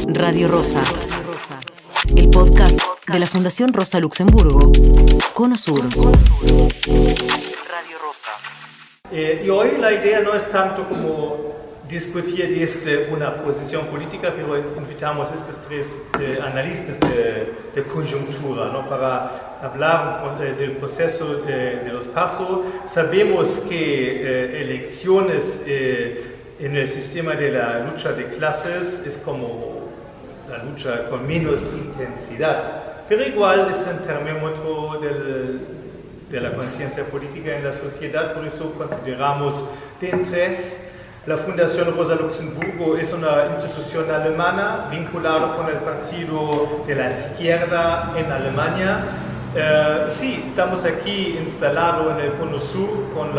Radio Rosa, el podcast de la Fundación Rosa Luxemburgo, Cono Sur. Radio Rosa. Y hoy la idea no es tanto como discutir desde una posición política, pero invitamos a estos tres analistas de coyuntura, ¿no? Para hablar del proceso de los pasos. Sabemos que elecciones en el sistema de la lucha de clases es como la lucha con menos intensidad, pero igual es un termómetro de la conciencia política en la sociedad, por eso consideramos de interés. La Fundación Rosa Luxemburgo es una institución alemana vinculada con el partido de la izquierda en Alemania. Sí, estamos aquí instalados en el Cono Sur con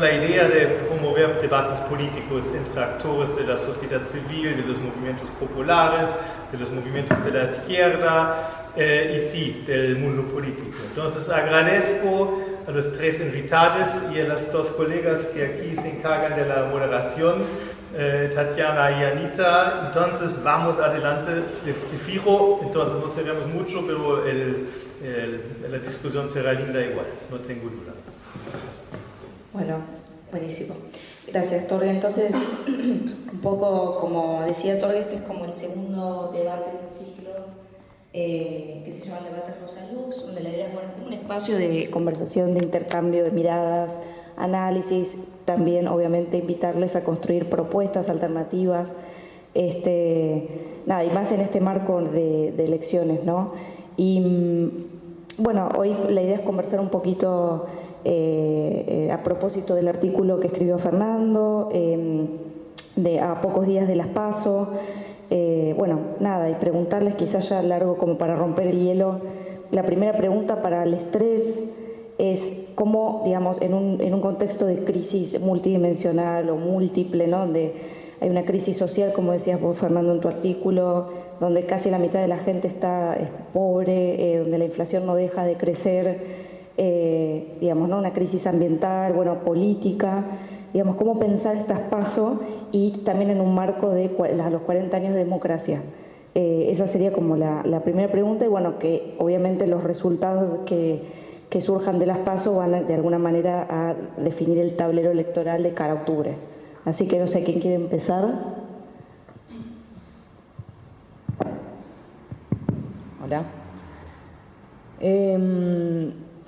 la idea de promover debates políticos entre actores de la sociedad civil, de los movimientos populares, de los movimientos de la izquierda y sí, del mundo político. Entonces agradezco a los tres invitados y a las dos colegas que aquí se encargan de la moderación, Tatiana y Anita. Entonces vamos adelante de fijo, entonces no seremos mucho, pero la discusión será linda igual, no tengo duda. Bueno, buenísimo. Gracias, Torge. Entonces, un poco como decía Torge, este es como el segundo debate de un ciclo que se llama Debate Rosa Lux, donde la idea es un espacio de conversación, de intercambio de miradas, análisis, también obviamente invitarles a construir propuestas alternativas, nada, y más en este marco de elecciones, ¿no? Y bueno, hoy la idea es conversar un poquito a propósito del artículo que escribió Fernando, a pocos días de las PASO. Bueno, nada, y preguntarles quizás ya largo como para romper el hielo. La primera pregunta para el estrés es cómo, digamos, en un contexto de crisis multidimensional o múltiple, ¿no? Donde hay una crisis social, como decías vos, Fernando, en tu artículo, donde casi la mitad de la gente es pobre, donde la inflación no deja de crecer, digamos, ¿no? Una crisis ambiental, bueno, política, digamos, cómo pensar estas PASO y también en un marco de los 40 años de democracia. Esa sería como la primera pregunta y bueno, que obviamente los resultados que surjan de las PASO van de alguna manera a definir el tablero electoral de cara a octubre. Así que no sé quién quiere empezar. Hola.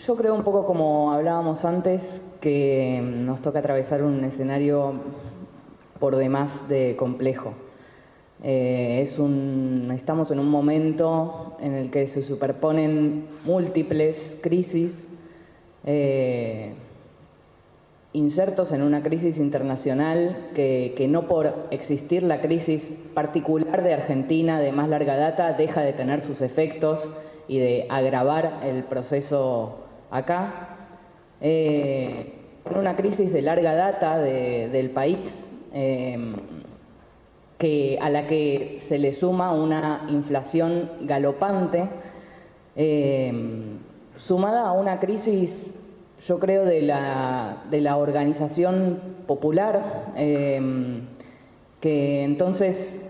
Yo creo un poco como hablábamos antes que nos toca atravesar un escenario por demás de complejo. Estamos en un momento en el que se superponen múltiples crisis, insertos en una crisis internacional que no por existir la crisis particular de Argentina de más larga data deja de tener sus efectos y de agravar el proceso acá. Una crisis de larga data del país, a la que se le suma una inflación galopante, sumada a una crisis, yo creo, de la organización popular, que entonces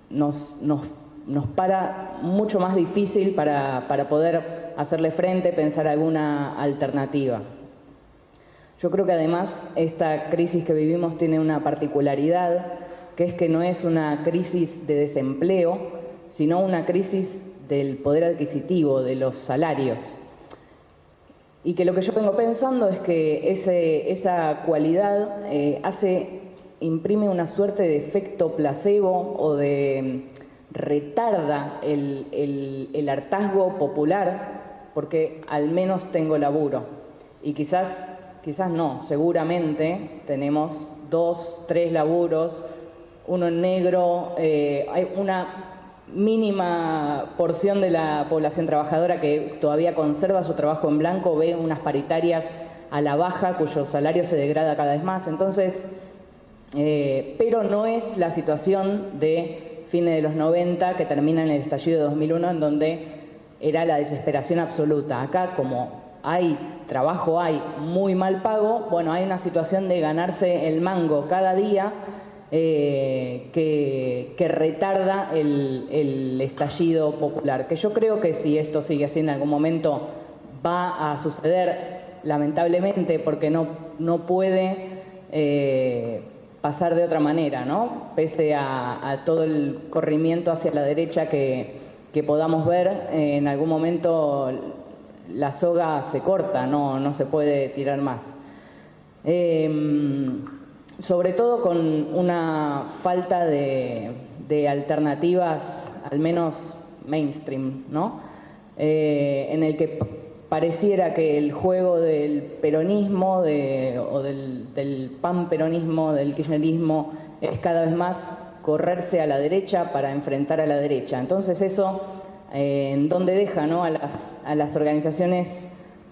nos para mucho más difícil para poder hacerle frente, pensar alguna alternativa. Yo creo que además esta crisis que vivimos tiene una particularidad, que es que no es una crisis de desempleo, sino una crisis del poder adquisitivo, de los salarios. Y que lo que yo vengo pensando es que esa cualidad imprime una suerte de efecto placebo o retarda el hartazgo popular, porque al menos tengo laburo. Y quizás no, seguramente tenemos 2, 3 laburos, uno en negro, hay una mínima porción de la población trabajadora que todavía conserva su trabajo en blanco, ve unas paritarias a la baja cuyo salario se degrada cada vez más. Entonces, pero no es la situación de fines de los 90 que termina en el estallido de 2001, en donde era la desesperación absoluta. Acá, como hay trabajo, hay muy mal pago, bueno, hay una situación de ganarse el mango cada día que retarda el estallido popular, que yo creo que si esto sigue así en algún momento va a suceder, lamentablemente, porque no puede pasar de otra manera, ¿no? Pese a todo el corrimiento hacia la derecha que podamos ver, en algún momento la soga se corta, no se puede tirar más. Sobre todo con una falta de alternativas, al menos mainstream, ¿no? En el que pareciera que el juego del peronismo o del panperonismo, del kirchnerismo, es cada vez más correrse a la derecha para enfrentar a la derecha. Entonces eso, ¿en dónde deja, ¿no? a las organizaciones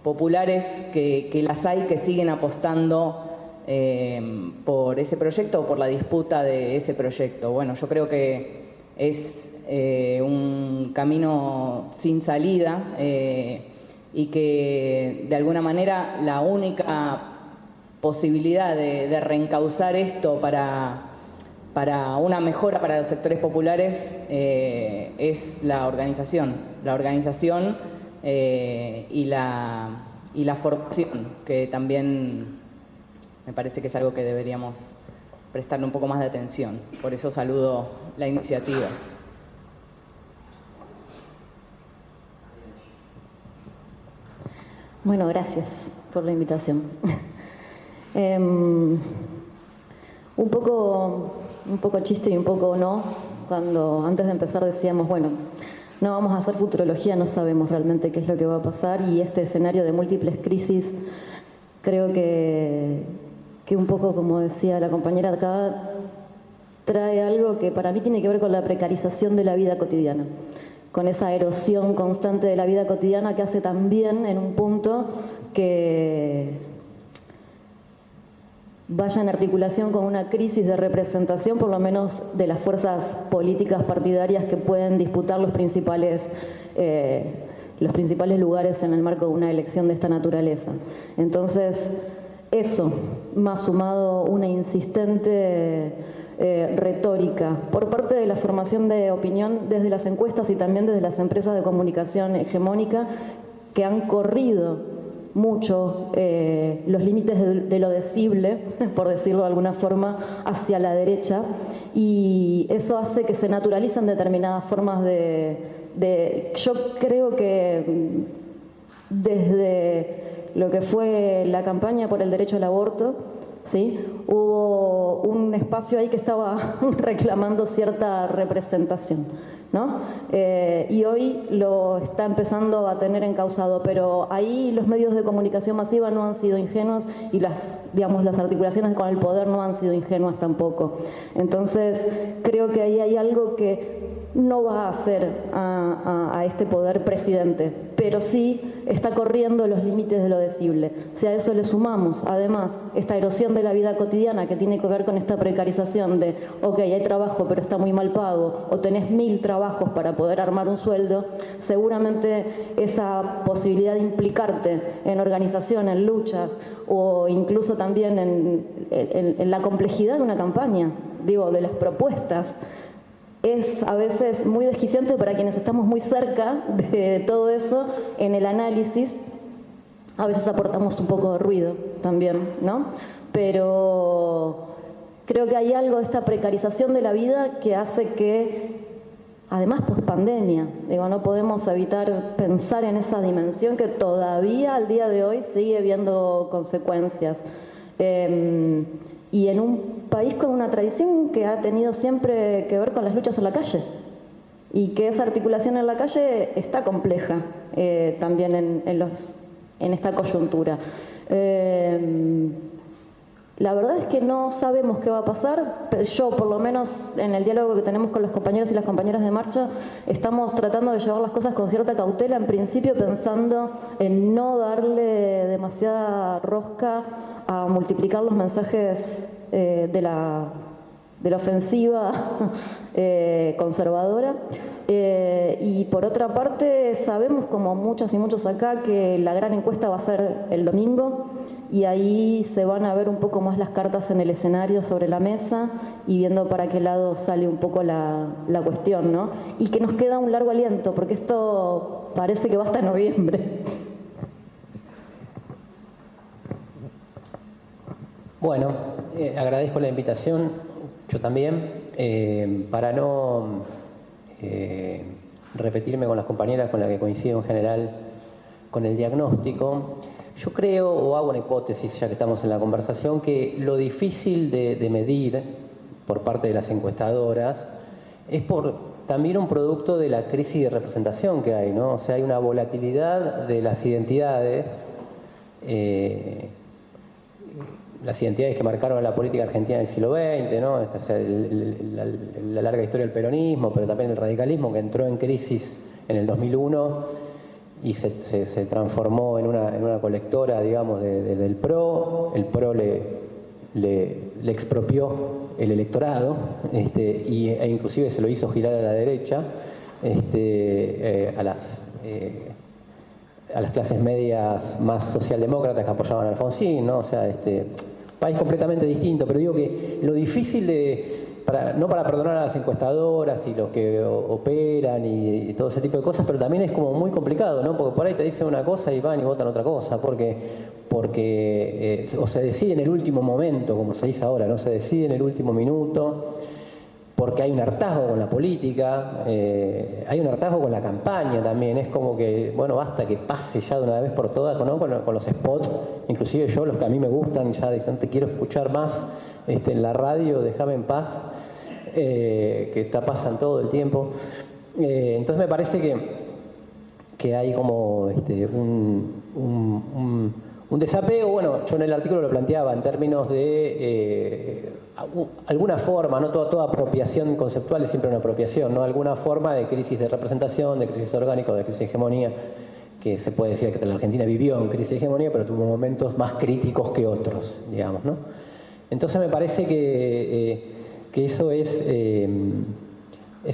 populares que las hay, que siguen apostando por ese proyecto o por la disputa de ese proyecto? Bueno, yo creo que es un camino sin salida y que de alguna manera la única posibilidad de reencauzar esto para una mejora para los sectores populares es la organización y la formación, que también me parece que es algo que deberíamos prestarle un poco más de atención. Por eso saludo la iniciativa. Bueno, gracias por la invitación. Un poco chiste y un poco no, cuando antes de empezar decíamos, bueno, no vamos a hacer futurología, no sabemos realmente qué es lo que va a pasar, y este escenario de múltiples crisis creo que un poco, como decía la compañera acá, trae algo que para mí tiene que ver con la precarización de la vida cotidiana, con esa erosión constante de la vida cotidiana que hace también en un punto que vaya en articulación con una crisis de representación, por lo menos de las fuerzas políticas partidarias que pueden disputar los principales lugares en el marco de una elección de esta naturaleza. Entonces, eso, más sumado una insistente retórica por parte de la formación de opinión desde las encuestas y también desde las empresas de comunicación hegemónica, que han corrido mucho los límites de lo decible, por decirlo de alguna forma, hacia la derecha, y eso hace que se naturalicen determinadas formas yo creo que desde lo que fue la campaña por el derecho al aborto, ¿sí? Hubo un espacio ahí que estaba reclamando cierta representación, ¿no? Y hoy lo está empezando a tener encauzado, pero ahí los medios de comunicación masiva no han sido ingenuos y las articulaciones con el poder no han sido ingenuas tampoco. Entonces, creo que ahí hay algo que no va a hacer a este poder presidente, pero sí está corriendo los límites de lo decible. Si a eso le sumamos, además, esta erosión de la vida cotidiana que tiene que ver con esta precarización de, ok, hay trabajo pero está muy mal pago, o tenés 1000 trabajos para poder armar un sueldo, seguramente esa posibilidad de implicarte en organización, en luchas, o incluso también en la complejidad de una campaña, de las propuestas, es a veces muy desquiciante para quienes estamos muy cerca de todo eso. En el análisis a veces aportamos un poco de ruido también, ¿no? Pero creo que hay algo de esta precarización de la vida que hace que, además pospandemia, no podemos evitar pensar en esa dimensión que todavía al día de hoy sigue habiendo consecuencias. Y en un país con una tradición que ha tenido siempre que ver con las luchas en la calle, y que esa articulación en la calle está compleja también en esta coyuntura. La verdad es que no sabemos qué va a pasar. Yo, por lo menos, en el diálogo que tenemos con los compañeros y las compañeras de marcha, estamos tratando de llevar las cosas con cierta cautela, en principio pensando en no darle demasiada rosca a multiplicar los mensajes de de la ofensiva conservadora. Y por otra parte, sabemos, como muchas y muchos acá, que la gran encuesta va a ser el domingo, y ahí se van a ver un poco más las cartas en el escenario sobre la mesa y viendo para qué lado sale un poco la cuestión, ¿no? Y que nos queda un largo aliento, porque esto parece que va hasta noviembre. Bueno, agradezco la invitación, yo también, para no repetirme con las compañeras con las que coincido en general con el diagnóstico. Yo creo, o hago una hipótesis, ya que estamos en la conversación, que lo difícil de medir por parte de las encuestadoras es también un producto de la crisis de representación que hay, ¿no? O sea, hay una volatilidad de las identidades que marcaron a la política argentina del siglo XX, ¿no? O sea, la larga historia del peronismo, pero también el radicalismo, que entró en crisis en el 2001 y se transformó en una colectora, digamos, del PRO. El PRO le expropió el electorado, e inclusive se lo hizo girar a la derecha, a las clases medias más socialdemócratas que apoyaban a Alfonsín, ¿no? O sea, país completamente distinto, pero digo que lo difícil no para perdonar a las encuestadoras y los que operan y todo ese tipo de cosas, pero también es como muy complicado, ¿no? Porque por ahí te dicen una cosa y van y votan otra cosa, porque o se decide en el último momento, como se dice ahora, no se decide en el último minuto, porque hay un hartazgo con la política, hay un hartazgo con la campaña también. Es como que, bueno, basta que pase ya de una vez por todas, ¿no? Con los spots, inclusive yo, los que a mí me gustan, ya de te quiero escuchar más en la radio, déjame en paz, que pasan todo el tiempo. Entonces me parece que hay como un desapego. Bueno, yo en el artículo lo planteaba en términos de alguna forma, no toda apropiación conceptual es siempre una apropiación, ¿no? Alguna forma de crisis de representación, de crisis orgánica, de crisis de hegemonía, que se puede decir que la Argentina vivió en crisis de hegemonía, pero tuvo momentos más críticos que otros, digamos, ¿no? Entonces me parece que eso es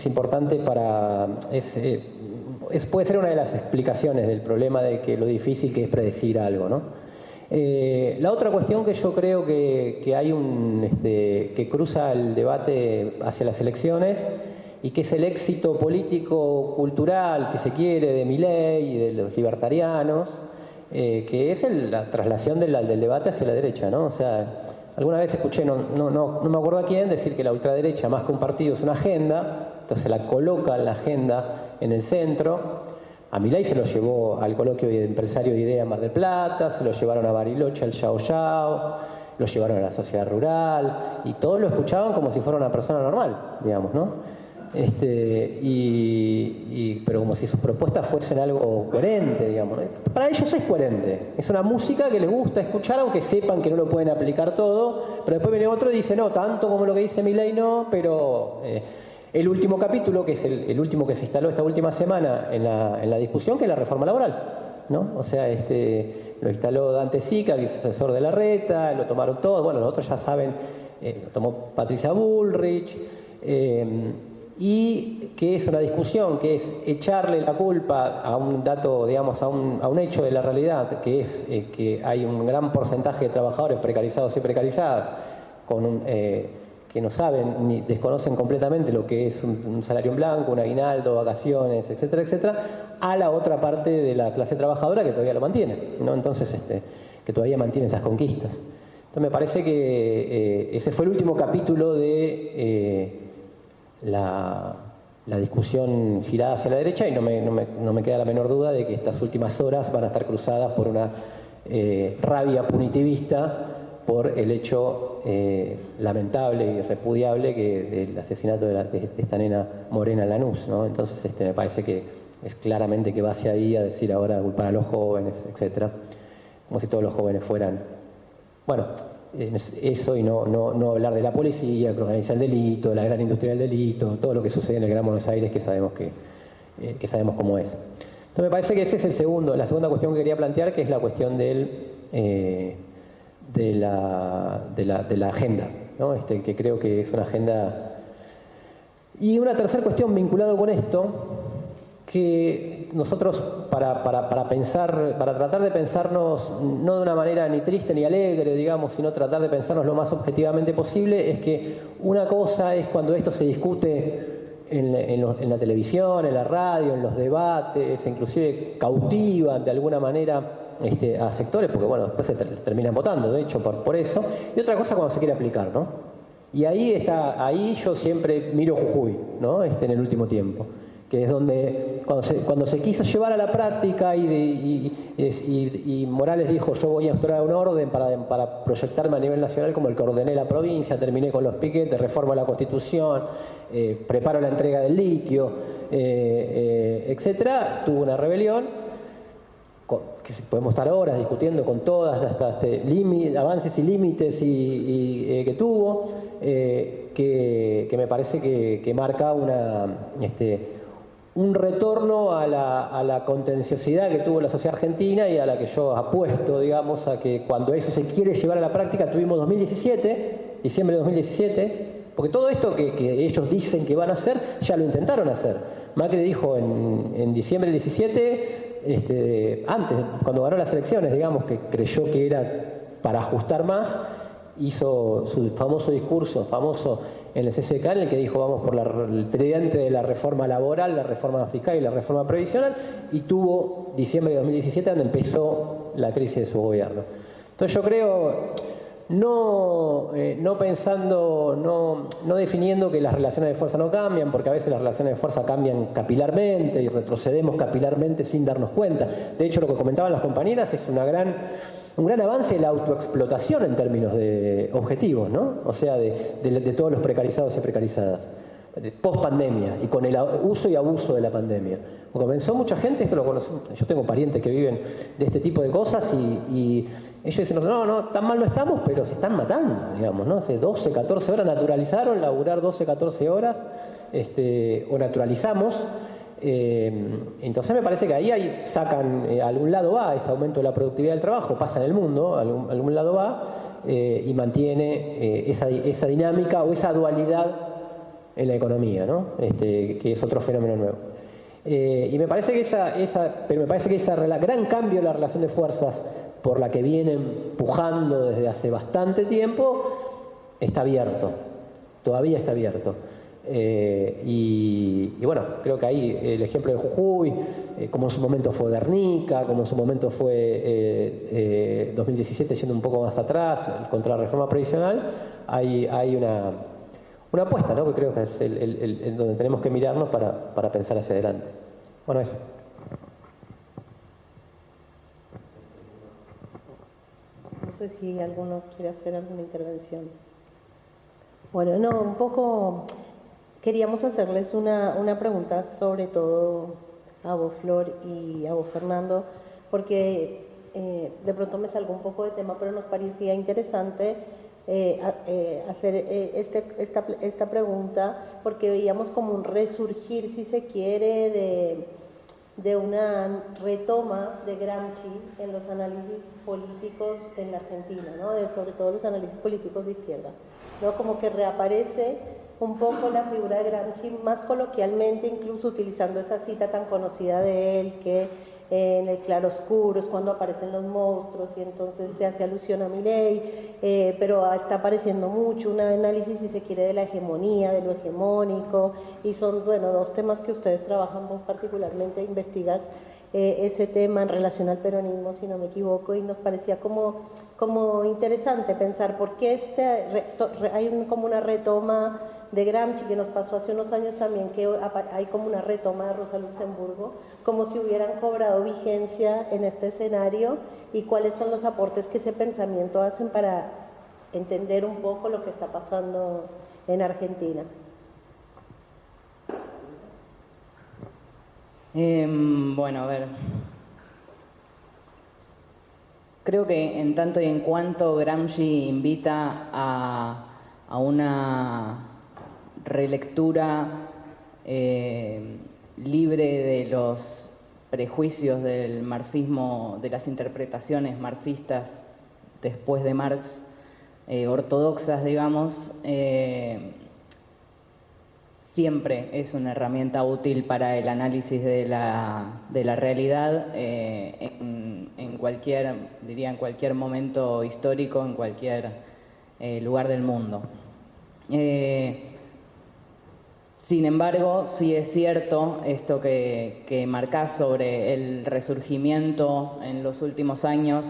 importante puede ser una de las explicaciones del problema de que lo difícil que es predecir algo, ¿no? La otra cuestión que yo creo que hay que cruza el debate hacia las elecciones y que es el éxito político, cultural, si se quiere, de Milei y de los libertarianos, que es la traslación del debate hacia la derecha, ¿no? O sea, alguna vez escuché, no me acuerdo a quién, decir que la ultraderecha, más que un partido, es una agenda, entonces la coloca en la agenda en el centro. A Milei se lo llevó al coloquio de empresario de idea en Mar del Plata, se lo llevaron a Bariloche al Yao Yao, lo llevaron a la sociedad rural, y todos lo escuchaban como si fuera una persona normal, digamos, ¿no? Pero como si sus propuestas fuesen algo coherente, digamos, ¿no? Para ellos es coherente, es una música que les gusta escuchar, aunque sepan que no lo pueden aplicar todo, pero después viene otro y dice, no, tanto como lo que dice Milei no, pero el último capítulo, que es el último que se instaló esta última semana en la discusión, que es la reforma laboral, ¿no? O sea, lo instaló Dante Sica, que es asesor de Larreta, lo tomaron todos, bueno, los otros ya saben, lo tomó Patricia Bullrich, y que es una discusión que es echarle la culpa a un dato, digamos, a un hecho de la realidad, que es que hay un gran porcentaje de trabajadores precarizados y precarizadas que no saben ni desconocen completamente lo que es un salario en blanco, un aguinaldo, vacaciones, etcétera, etcétera, a la otra parte de la clase trabajadora que todavía lo mantiene, ¿no? Entonces, que todavía mantiene esas conquistas. Entonces me parece que ese fue el último capítulo de la discusión girada hacia la derecha, y no me queda la menor duda de que estas últimas horas van a estar cruzadas por una rabia punitivista por el hecho lamentable y repudiable del asesinato de esta nena Morena Lanús, ¿no? Entonces me parece que es claramente que va hacia ahí a decir ahora culpar a los jóvenes, etcétera, como si todos los jóvenes fueran, bueno, eso, y no hablar de la policía que organiza el delito, de la gran industria del delito, todo lo que sucede en el Gran Buenos Aires, que sabemos cómo es. Entonces me parece que ese es la segunda cuestión que quería plantear, que es la cuestión de la agenda, ¿no? Que creo que es una agenda. Y una tercera cuestión vinculada con esto, que nosotros para tratar de pensarnos no de una manera ni triste ni alegre, digamos, sino tratar de pensarnos lo más objetivamente posible, es que una cosa es cuando esto se discute en la televisión, en la radio, en los debates, inclusive cautivan de alguna manera a sectores, porque bueno, después se terminan votando, de hecho, por eso. Y otra cosa cuando se quiere aplicar, ¿no? Y ahí yo siempre miro Jujuy, ¿no? En el último tiempo, que es donde cuando se quiso llevar a la práctica y Morales dijo, yo voy a instaurar un orden para proyectarme a nivel nacional como el que ordené la provincia, terminé con los piquetes, reformo la Constitución, preparo la entrega del litio, etcétera, tuvo una rebelión que podemos estar horas discutiendo con todas hasta avances y límites que tuvo, que me parece que marca un retorno a la contenciosidad que tuvo la sociedad argentina y a la que yo apuesto, digamos, a que cuando eso se quiere llevar a la práctica, tuvimos diciembre de 2017, porque todo esto que ellos dicen que van a hacer, ya lo intentaron hacer. Macri dijo en diciembre del 17, antes, cuando ganó las elecciones, digamos, que creyó que era para ajustar más, hizo su famoso discurso, en el CCK, en el que dijo vamos por el tridente de la reforma laboral, la reforma fiscal y la reforma previsional, y tuvo diciembre de 2017 donde empezó la crisis de su gobierno. Entonces yo creo, no definiendo que las relaciones de fuerza no cambian, porque a veces las relaciones de fuerza cambian capilarmente y retrocedemos capilarmente sin darnos cuenta. De hecho, lo que comentaban las compañeras es un gran avance en la autoexplotación en términos de objetivos, ¿no? O sea, de todos los precarizados y precarizadas, post pandemia y con el uso y abuso de la pandemia. Comenzó mucha gente, esto lo conocemos, yo tengo parientes que viven de este tipo de cosas y ellos dicen, no, tan mal no estamos, pero se están matando, digamos, ¿no? Hace 12, 14 horas naturalizaron, laburar 12, 14 horas, o naturalizamos. Entonces me parece que ahí sacan, a algún lado va ese aumento de la productividad del trabajo, pasa en el mundo, a algún lado va, y mantiene esa dinámica o esa dualidad en la economía, ¿no? Que es otro fenómeno nuevo. Y me parece que ese gran cambio en la relación de fuerzas por la que vienen pujando desde hace bastante tiempo está abierto, todavía está abierto. Y bueno, creo que ahí el ejemplo de Jujuy, como en su momento fue Guernica, como en su momento fue 2017 yendo un poco más atrás contra la reforma previsional, hay una apuesta, ¿no? Que creo que es el donde tenemos que mirarnos para pensar hacia adelante. Bueno, eso. No sé si alguno quiere hacer alguna intervención. Bueno, no, un poco queríamos hacerles una pregunta, sobre todo a vos, Flor, y a vos, Fernando, porque de pronto me salgo un poco de tema, pero nos parecía interesante hacer esta pregunta, porque veíamos como un resurgir, si se quiere, de una retoma de Gramsci en los análisis políticos en la Argentina, ¿no? Sobre todo los análisis políticos de izquierda, ¿no? Como que reaparece un poco la figura de Gramsci, más coloquialmente, incluso utilizando esa cita tan conocida de él, que en el claroscuro es cuando aparecen los monstruos y entonces se hace alusión a Milei, pero está apareciendo mucho un análisis, si se quiere, de la hegemonía, de lo hegemónico, y son, bueno, dos temas que ustedes trabajan muy particularmente, investigan ese tema en relación al peronismo, si no me equivoco, y nos parecía como interesante pensar por qué hay como una retoma de Gramsci, que nos pasó hace unos años también, que hay como una retoma de Rosa Luxemburgo, como si hubieran cobrado vigencia en este escenario, y cuáles son los aportes que ese pensamiento hacen para entender un poco lo que está pasando en Argentina. Bueno, a ver. Creo que en tanto y en cuanto Gramsci invita a una relectura libre de los prejuicios del marxismo, de las interpretaciones marxistas después de Marx, ortodoxas, digamos, siempre es una herramienta útil para el análisis de la realidad en cualquier momento histórico, en cualquier lugar del mundo. Sin embargo, sí es cierto esto que marcás sobre el resurgimiento en los últimos años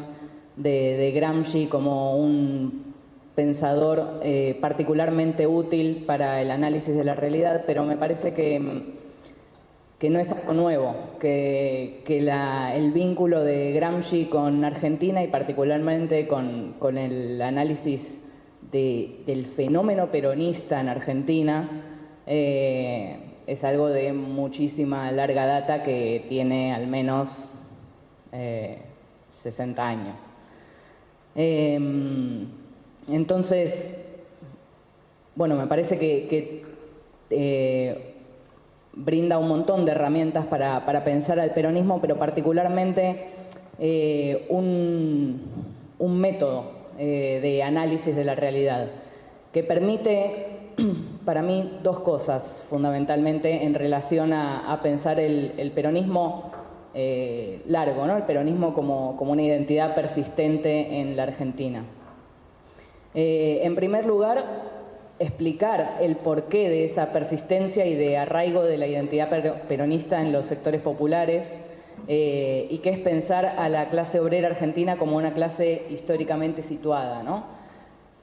de Gramsci como un pensador particularmente útil para el análisis de la realidad, pero me parece que no es algo nuevo, que el vínculo de Gramsci con Argentina y particularmente con el análisis del fenómeno peronista en Argentina es algo de muchísima larga data que tiene al menos 60 años. Entonces, bueno, me parece que brinda un montón de herramientas para pensar al peronismo, pero particularmente un método de análisis de la realidad que permite, para mí, dos cosas fundamentalmente en relación a pensar el peronismo largo, ¿no? El peronismo como una identidad persistente en la Argentina. En primer lugar, explicar el porqué de esa persistencia y de arraigo de la identidad peronista en los sectores populares y que es pensar a la clase obrera argentina como una clase históricamente situada, ¿no?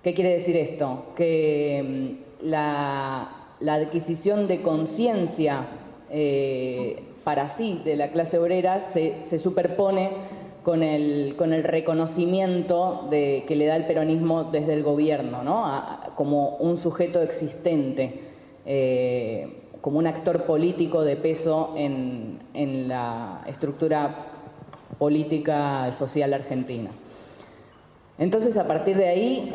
¿Qué quiere decir esto? Que la adquisición de conciencia para sí de la clase obrera se superpone con el reconocimiento que le da el peronismo desde el gobierno, ¿no? Como un sujeto existente, como un actor político de peso en la estructura política social argentina. Entonces, a partir de ahí,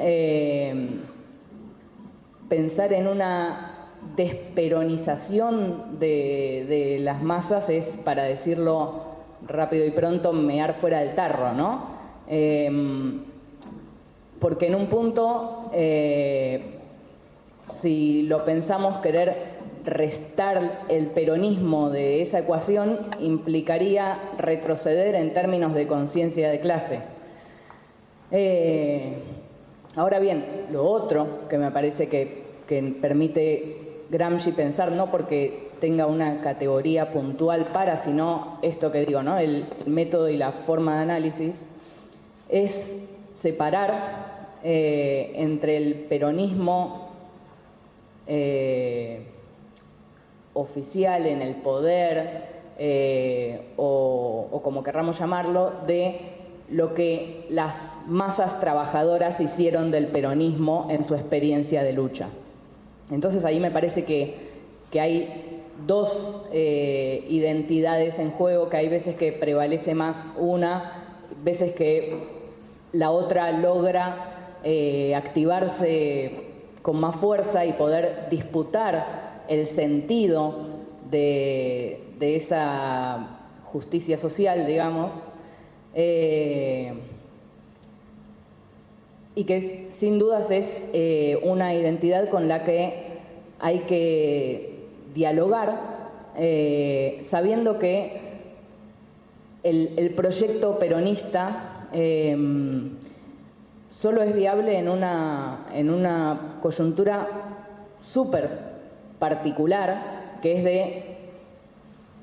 pensar en una desperonización de las masas es, para decirlo rápido y pronto, mear fuera del tarro, ¿no? Porque en un punto, si lo pensamos, querer restar el peronismo de esa ecuación implicaría retroceder en términos de conciencia de clase. Ahora bien, lo otro que me parece que permite Gramsci pensar, no porque tenga una categoría puntual sino esto que digo, ¿no? El método y la forma de análisis, es separar entre el peronismo oficial en el poder o como querramos llamarlo, de lo que las masas trabajadoras hicieron del peronismo en su experiencia de lucha. Entonces ahí me parece que hay dos identidades en juego, que hay veces que prevalece más una, veces que la otra logra activarse con más fuerza y poder disputar el sentido de esa justicia social, digamos, y que sin dudas es una identidad con la que hay que dialogar, sabiendo que el proyecto peronista solo es viable en una coyuntura súper particular, que es de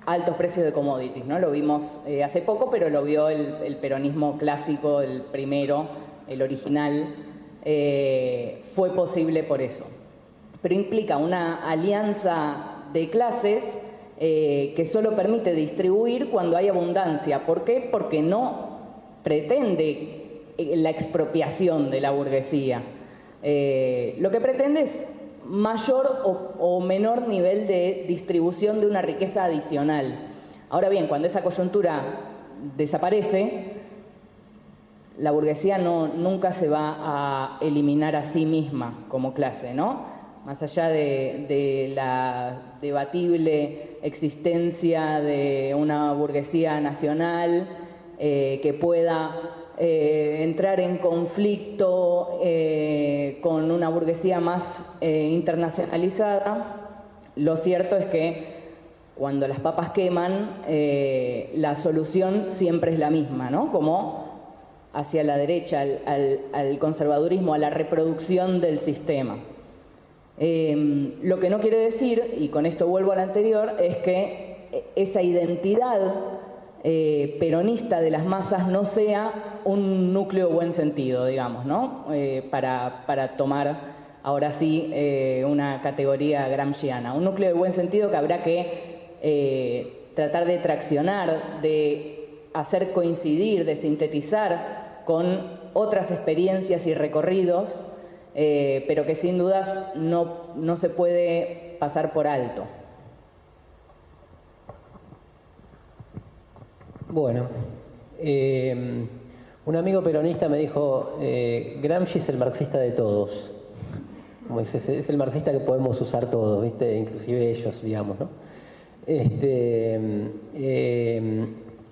altos precios de commodities, ¿no? Lo vimos hace poco, pero lo vio el peronismo clásico, el primero, el original, fue posible por eso. Pero implica una alianza de clases que solo permite distribuir cuando hay abundancia. ¿Por qué? Porque no pretende la expropiación de la burguesía. Lo que pretende es mayor o menor nivel de distribución de una riqueza adicional. Ahora bien, cuando esa coyuntura desaparece, la burguesía nunca se va a eliminar a sí misma como clase, ¿no? Más allá de la debatible existencia de una burguesía nacional que pueda entrar en conflicto con una burguesía más internacionalizada. Lo cierto es que cuando las papas queman, la solución siempre es la misma, ¿no? Como hacia la derecha, al conservadurismo, a la reproducción del sistema. Lo que no quiere decir, y con esto vuelvo al anterior, es que esa identidad peronista de las masas no sea un núcleo buen sentido, digamos, ¿no? Para tomar ahora sí una categoría gramsciana. Un núcleo de buen sentido que habrá que tratar de traccionar, de hacer coincidir, de sintetizar con otras experiencias y recorridos, pero que sin dudas no se puede pasar por alto. Bueno, un amigo peronista me dijo, Gramsci es el marxista de todos. Como dice, es el marxista que podemos usar todos, ¿viste? Inclusive ellos, digamos, ¿no?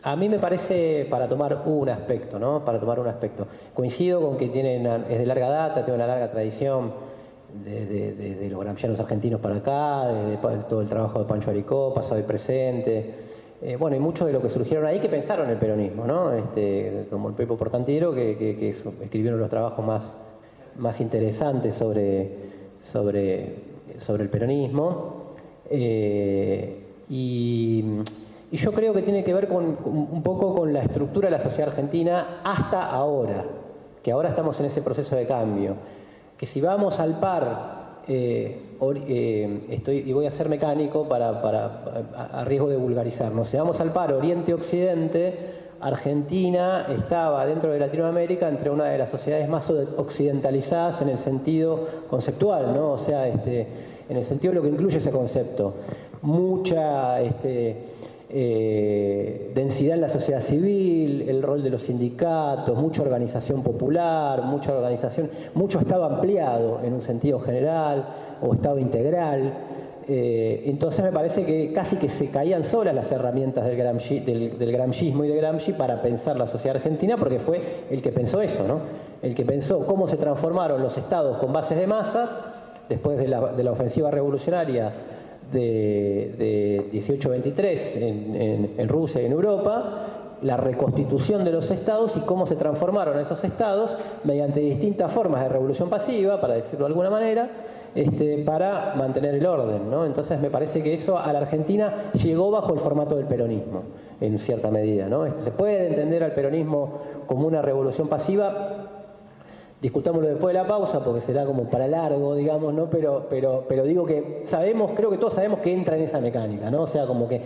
A mí me parece, para tomar un aspecto, ¿no? Para tomar un aspecto. Coincido con que es de larga data, tiene una larga tradición de los gramscianos argentinos para acá, de todo el trabajo de Pancho Aricó, pasado y presente. Bueno, y mucho de lo que surgieron ahí que pensaron el peronismo, ¿no? Como el Pepo Portantiero, que escribieron los trabajos más interesantes sobre el peronismo. Y yo creo que tiene que ver un poco con la estructura de la sociedad argentina hasta ahora, que ahora estamos en ese proceso de cambio. Que si vamos al par, y voy a ser mecánico a riesgo de vulgarizarnos, si vamos al par Oriente-Occidente, Argentina estaba dentro de Latinoamérica entre una de las sociedades más occidentalizadas en el sentido conceptual, ¿no? O sea, en el sentido de lo que incluye ese concepto. Mucha densidad en la sociedad civil, el rol de los sindicatos, mucha organización popular, mucho Estado ampliado en un sentido general o Estado integral. Entonces me parece que casi que se caían solas las herramientas del gramscismo y de Gramsci para pensar la sociedad argentina, porque fue el que pensó eso, ¿no? El que pensó cómo se transformaron los estados con bases de masas después de la ofensiva revolucionaria de 1823 en Rusia y en Europa, la reconstitución de los estados y cómo se transformaron esos estados mediante distintas formas de revolución pasiva, para decirlo de alguna manera, para mantener el orden, ¿no? Entonces me parece que eso a la Argentina llegó bajo el formato del peronismo, en cierta medida, ¿no? Se puede entender al peronismo como una revolución pasiva. Discutámoslo después de la pausa porque será como para largo, digamos, ¿no? Pero digo que creo que todos sabemos que entra en esa mecánica, ¿no? O sea, como que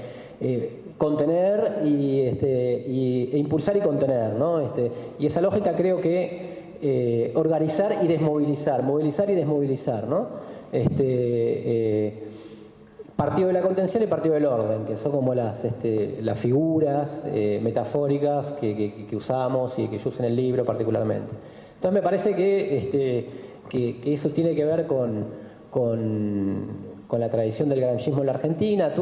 contener e impulsar y contener, ¿no? Y esa lógica creo que organizar y desmovilizar, movilizar y desmovilizar, ¿no? Partido de la contención y partido del orden, que son como las figuras metafóricas que usamos y que yo uso en el libro particularmente. Entonces me parece que eso tiene que ver con la tradición del gramscismo en la Argentina.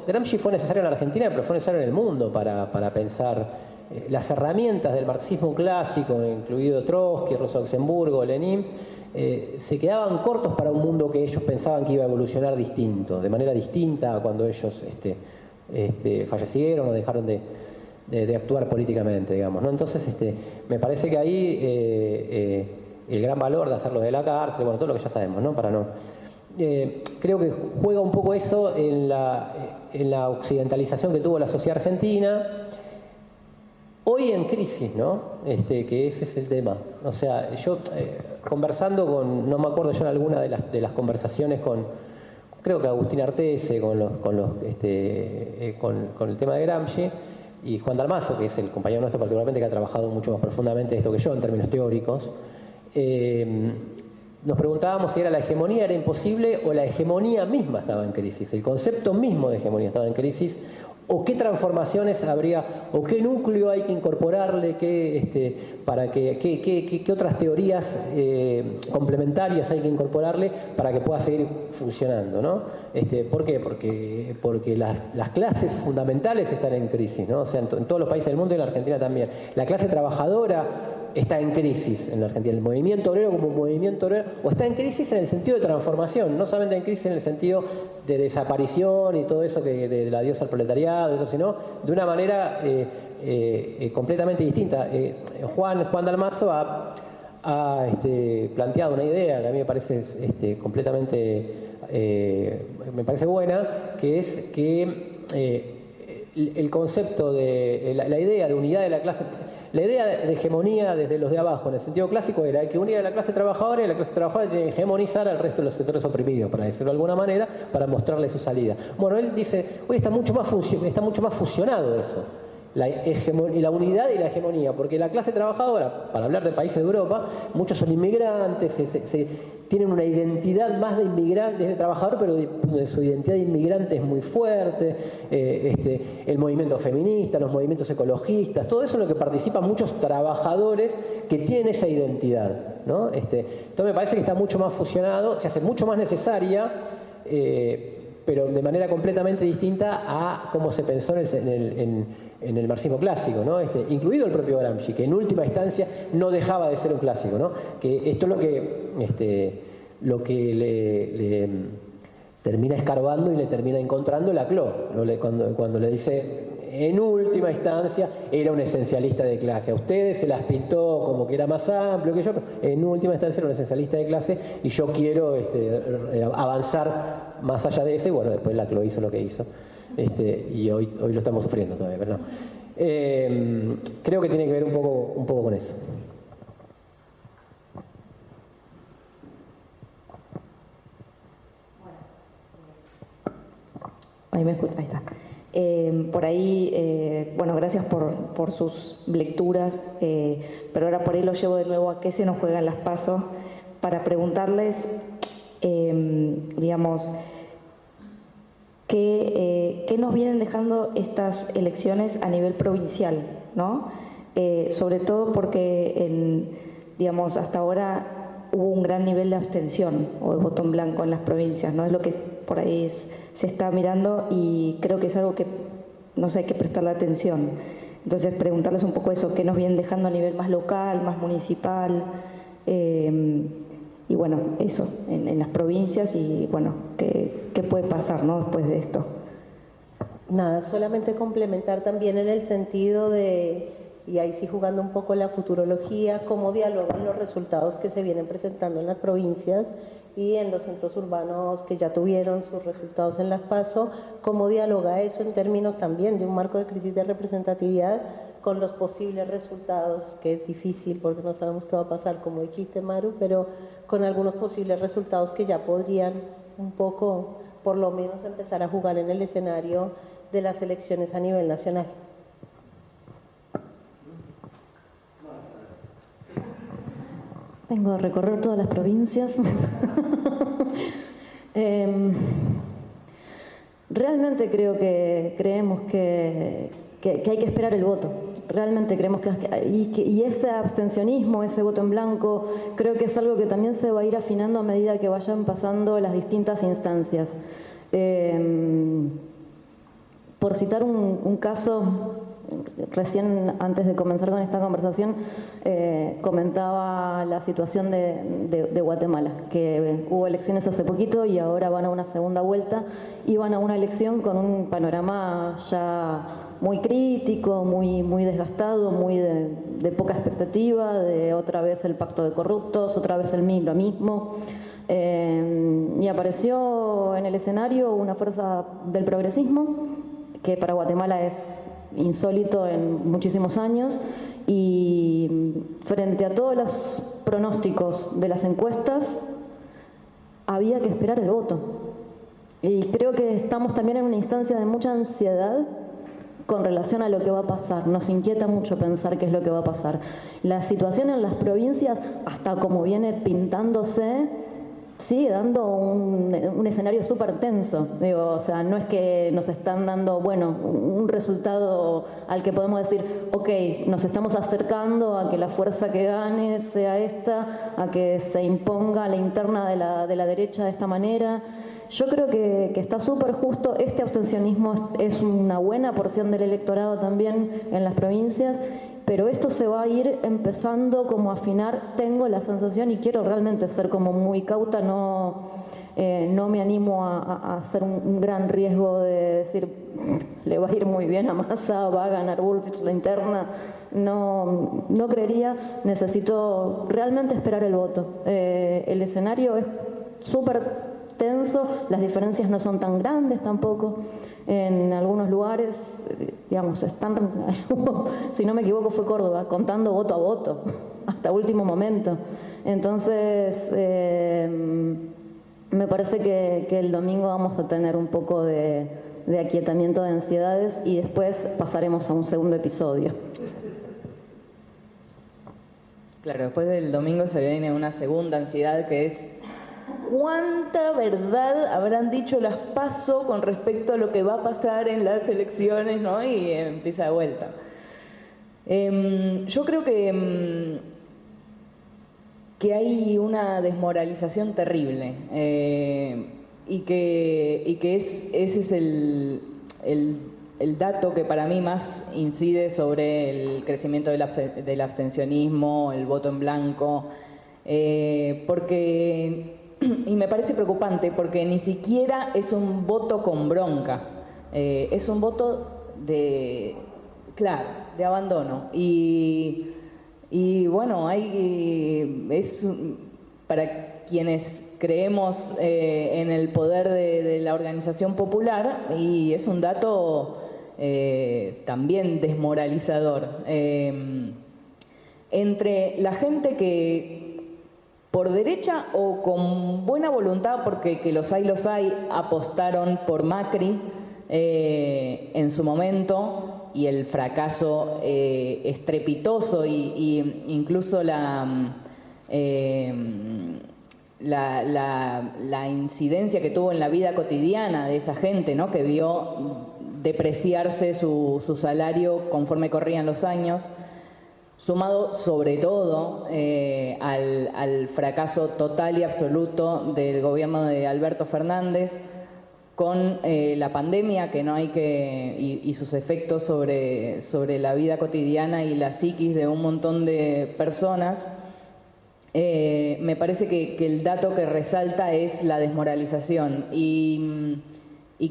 Gramsci fue necesario en la Argentina, pero fue necesario en el mundo para pensar las herramientas del marxismo clásico, incluido Trotsky, Rosa Luxemburgo, Lenin, se quedaban cortos para un mundo que ellos pensaban que iba a evolucionar distinto, de manera distinta a cuando ellos fallecieron o dejaron de actuar políticamente, digamos, ¿no? Entonces, me parece que ahí el gran valor de hacerlo de la cárcel, bueno, todo lo que ya sabemos, ¿no? Creo que juega un poco eso en la occidentalización que tuvo la sociedad argentina, hoy en crisis, ¿no? Que ese es el tema. O sea, yo conversando no me acuerdo yo en alguna de las conversaciones creo que Agustín Artese, con el tema de Gramsci, y Juan Dalmaso, que es el compañero nuestro particularmente, que ha trabajado mucho más profundamente esto que yo en términos teóricos, nos preguntábamos si la hegemonía era imposible o la hegemonía misma estaba en crisis, el concepto mismo de hegemonía estaba en crisis, o qué transformaciones habría, o qué núcleo hay que incorporarle, qué otras teorías complementarias hay que incorporarle para que pueda seguir funcionando, ¿no? ¿Por qué? Porque las clases fundamentales están en crisis, ¿no? O sea, en todos los países del mundo y en la Argentina también. La clase trabajadora está en crisis en la Argentina, el movimiento obrero como movimiento obrero, o está en crisis en el sentido de transformación, no solamente en crisis en el sentido de desaparición y todo eso de la diosa al proletariado, eso, sino de una manera completamente distinta. Juan Dalmazo ha planteado una idea que a mí me parece completamente me parece buena, que es que el concepto de la idea de unidad de la clase. La idea de hegemonía desde los de abajo, en el sentido clásico, era que unía a la clase trabajadora y la clase trabajadora tiene que hegemonizar al resto de los sectores oprimidos, para decirlo de alguna manera, para mostrarle su salida. Bueno, él dice, hoy está mucho más fusionado eso, la unidad y la hegemonía, porque la clase trabajadora, para hablar de países de Europa, muchos son inmigrantes, tienen una identidad más de inmigrantes, de trabajador, pero su identidad de inmigrante es muy fuerte, el movimiento feminista, los movimientos ecologistas, todo eso en lo que participan muchos trabajadores que tienen esa identidad, ¿no? Entonces me parece que está mucho más fusionado, se hace mucho más necesaria, pero de manera completamente distinta a cómo se pensó en el marxismo clásico, ¿no? Incluido el propio Gramsci, que en última instancia no dejaba de ser un clásico, ¿no? Que esto es lo que le termina escarbando y le termina encontrando Laclau, ¿no? Cuando le dice, en última instancia era un esencialista de clase, a ustedes se las pintó como que era más amplio que yo, pero en última instancia era un esencialista de clase y yo quiero avanzar más allá de eso, y bueno, después Laclau hizo lo que hizo. Y hoy lo estamos sufriendo todavía, pero no. Creo que tiene que ver un poco con eso. Ahí me escucha, ahí está. Por ahí, bueno, gracias por sus lecturas, pero ahora por ahí lo llevo de nuevo a qué se nos juegan las PASO para preguntarles, digamos, ¿qué nos vienen dejando estas elecciones a nivel provincial, ¿no? Sobre todo porque, digamos, hasta ahora hubo un gran nivel de abstención o de voto en blanco en las provincias, ¿no? Es lo que por ahí se está mirando y creo que es algo que, no sé, hay que prestarle atención. Entonces, preguntarles un poco eso, ¿qué nos vienen dejando a nivel más local, más municipal? Y bueno, eso, en las provincias y bueno, ¿qué puede pasar, ¿no? Después de esto? Nada, solamente complementar también en el sentido de, y ahí sí jugando un poco la futurología, cómo dialogan los resultados que se vienen presentando en las provincias y en los centros urbanos que ya tuvieron sus resultados en las PASO, cómo dialoga eso en términos también de un marco de crisis de representatividad con los posibles resultados, que es difícil porque no sabemos qué va a pasar, como dijiste, Maru, pero con algunos posibles resultados que ya podrían un poco, por lo menos, empezar a jugar en el escenario de las elecciones a nivel nacional. Tengo que recorrer todas las provincias. Realmente creemos que hay que esperar el voto. Realmente creemos y ese abstencionismo, ese voto en blanco, creo que es algo que también se va a ir afinando a medida que vayan pasando las distintas instancias. Por citar un caso, recién antes de comenzar con esta conversación, comentaba la situación de Guatemala, que hubo elecciones hace poquito y ahora van a una segunda vuelta y van a una elección con un panorama ya muy crítico, muy desgastado, muy de poca expectativa, de otra vez el pacto de corruptos, otra vez lo mismo. Y apareció en el escenario una fuerza del progresismo, que para Guatemala es insólito en muchísimos años, y frente a todos los pronósticos de las encuestas había que esperar el voto. Y creo que estamos también en una instancia de mucha ansiedad con relación a lo que va a pasar. Nos inquieta mucho pensar qué es lo que va a pasar. La situación en las provincias, hasta como viene pintándose, sigue dando un un escenario súper tenso. Digo, o sea, no es que nos están dando, bueno, un resultado al que podemos decir, ok, nos estamos acercando a que la fuerza que gane sea esta, a que se imponga la interna de la derecha de esta manera. Yo creo que está súper justo. Este abstencionismo es una buena porción del electorado también en las provincias, pero esto se va a ir empezando como a afinar, tengo la sensación, y quiero realmente ser como muy cauta, no me animo a hacer un gran riesgo de decir, le va a ir muy bien a Massa, va a ganar Bullrich la interna. No creería, necesito realmente esperar el voto. El escenario es súper tenso, las diferencias no son tan grandes tampoco. En algunos lugares, digamos, están, si no me equivoco fue Córdoba, contando voto a voto, hasta último momento. Entonces, me parece que el domingo vamos a tener un poco de aquietamiento de ansiedades y después pasaremos a un segundo episodio. Claro, después del domingo se viene una segunda ansiedad que es ¿cuánta verdad habrán dicho las PASO con respecto a lo que va a pasar en las elecciones, ¿no? Y empieza de vuelta. Yo creo que hay una desmoralización terrible y que ese es el dato que para mí más incide sobre el crecimiento del abstencionismo, el voto en blanco, porque... Y me parece preocupante porque ni siquiera es un voto con bronca, es un voto de abandono. Y bueno, para quienes creemos en el poder de la organización popular, y es un dato también desmoralizador. Entre la gente que por derecha o con buena voluntad, porque que los hay, apostaron por Macri en su momento, y el fracaso estrepitoso y incluso la incidencia que tuvo en la vida cotidiana de esa gente, ¿no? Que vio depreciarse su salario conforme corrían los años, sumado sobre todo al fracaso total y absoluto del gobierno de Alberto Fernández, con la pandemia que no hay y sus efectos sobre la vida cotidiana y la psiquis de un montón de personas. Me parece que el dato que resalta es la desmoralización y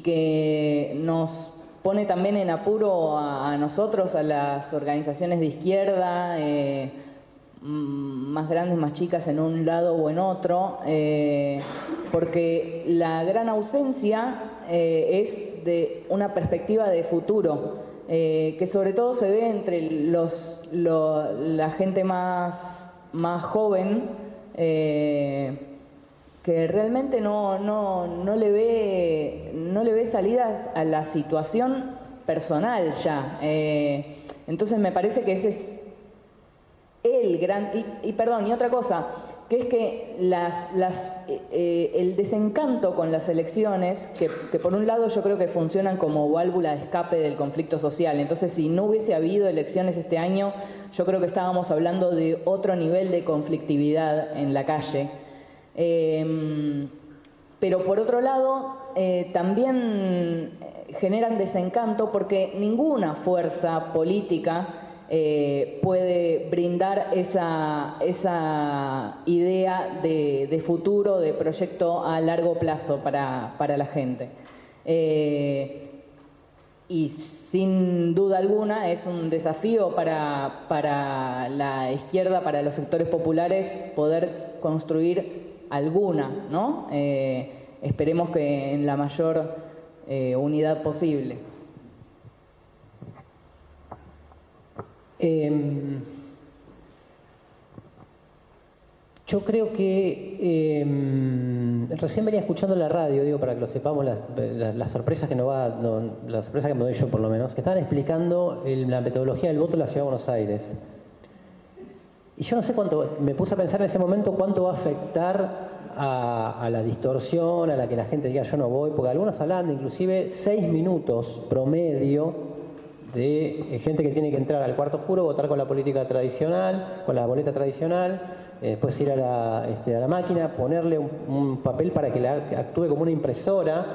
que nos pone también en apuro a nosotros, a las organizaciones de izquierda, más grandes, más chicas en un lado o en otro, porque la gran ausencia es de una perspectiva de futuro, que sobre todo se ve entre la gente más joven, que realmente no le ve salidas a la situación personal ya. Entonces me parece que ese es el gran... Y otra cosa, que es que el desencanto con las elecciones, que por un lado yo creo que funcionan como válvula de escape del conflicto social. Entonces, si no hubiese habido elecciones este año, yo creo que estábamos hablando de otro nivel de conflictividad en la calle. Pero por otro lado, también generan desencanto porque ninguna fuerza política puede brindar esa idea de futuro, de proyecto a largo plazo para la gente. Y sin duda alguna es un desafío para la izquierda, para los sectores populares, poder construir alguna, ¿no? Esperemos que en la mayor unidad posible. Yo creo que recién venía escuchando la radio, digo, para que lo sepamos, las sorpresas que la sorpresa que me doy yo por lo menos, que estaban explicando la metodología del voto en la Ciudad de Buenos Aires. Y yo no sé cuánto, me puse a pensar en ese momento cuánto va a afectar a la distorsión, a la que la gente diga yo no voy, porque algunos hablan de inclusive 6 minutos promedio de gente que tiene que entrar al cuarto oscuro, votar con la política tradicional, con la boleta tradicional, después ir a la máquina, ponerle un papel para que actúe como una impresora,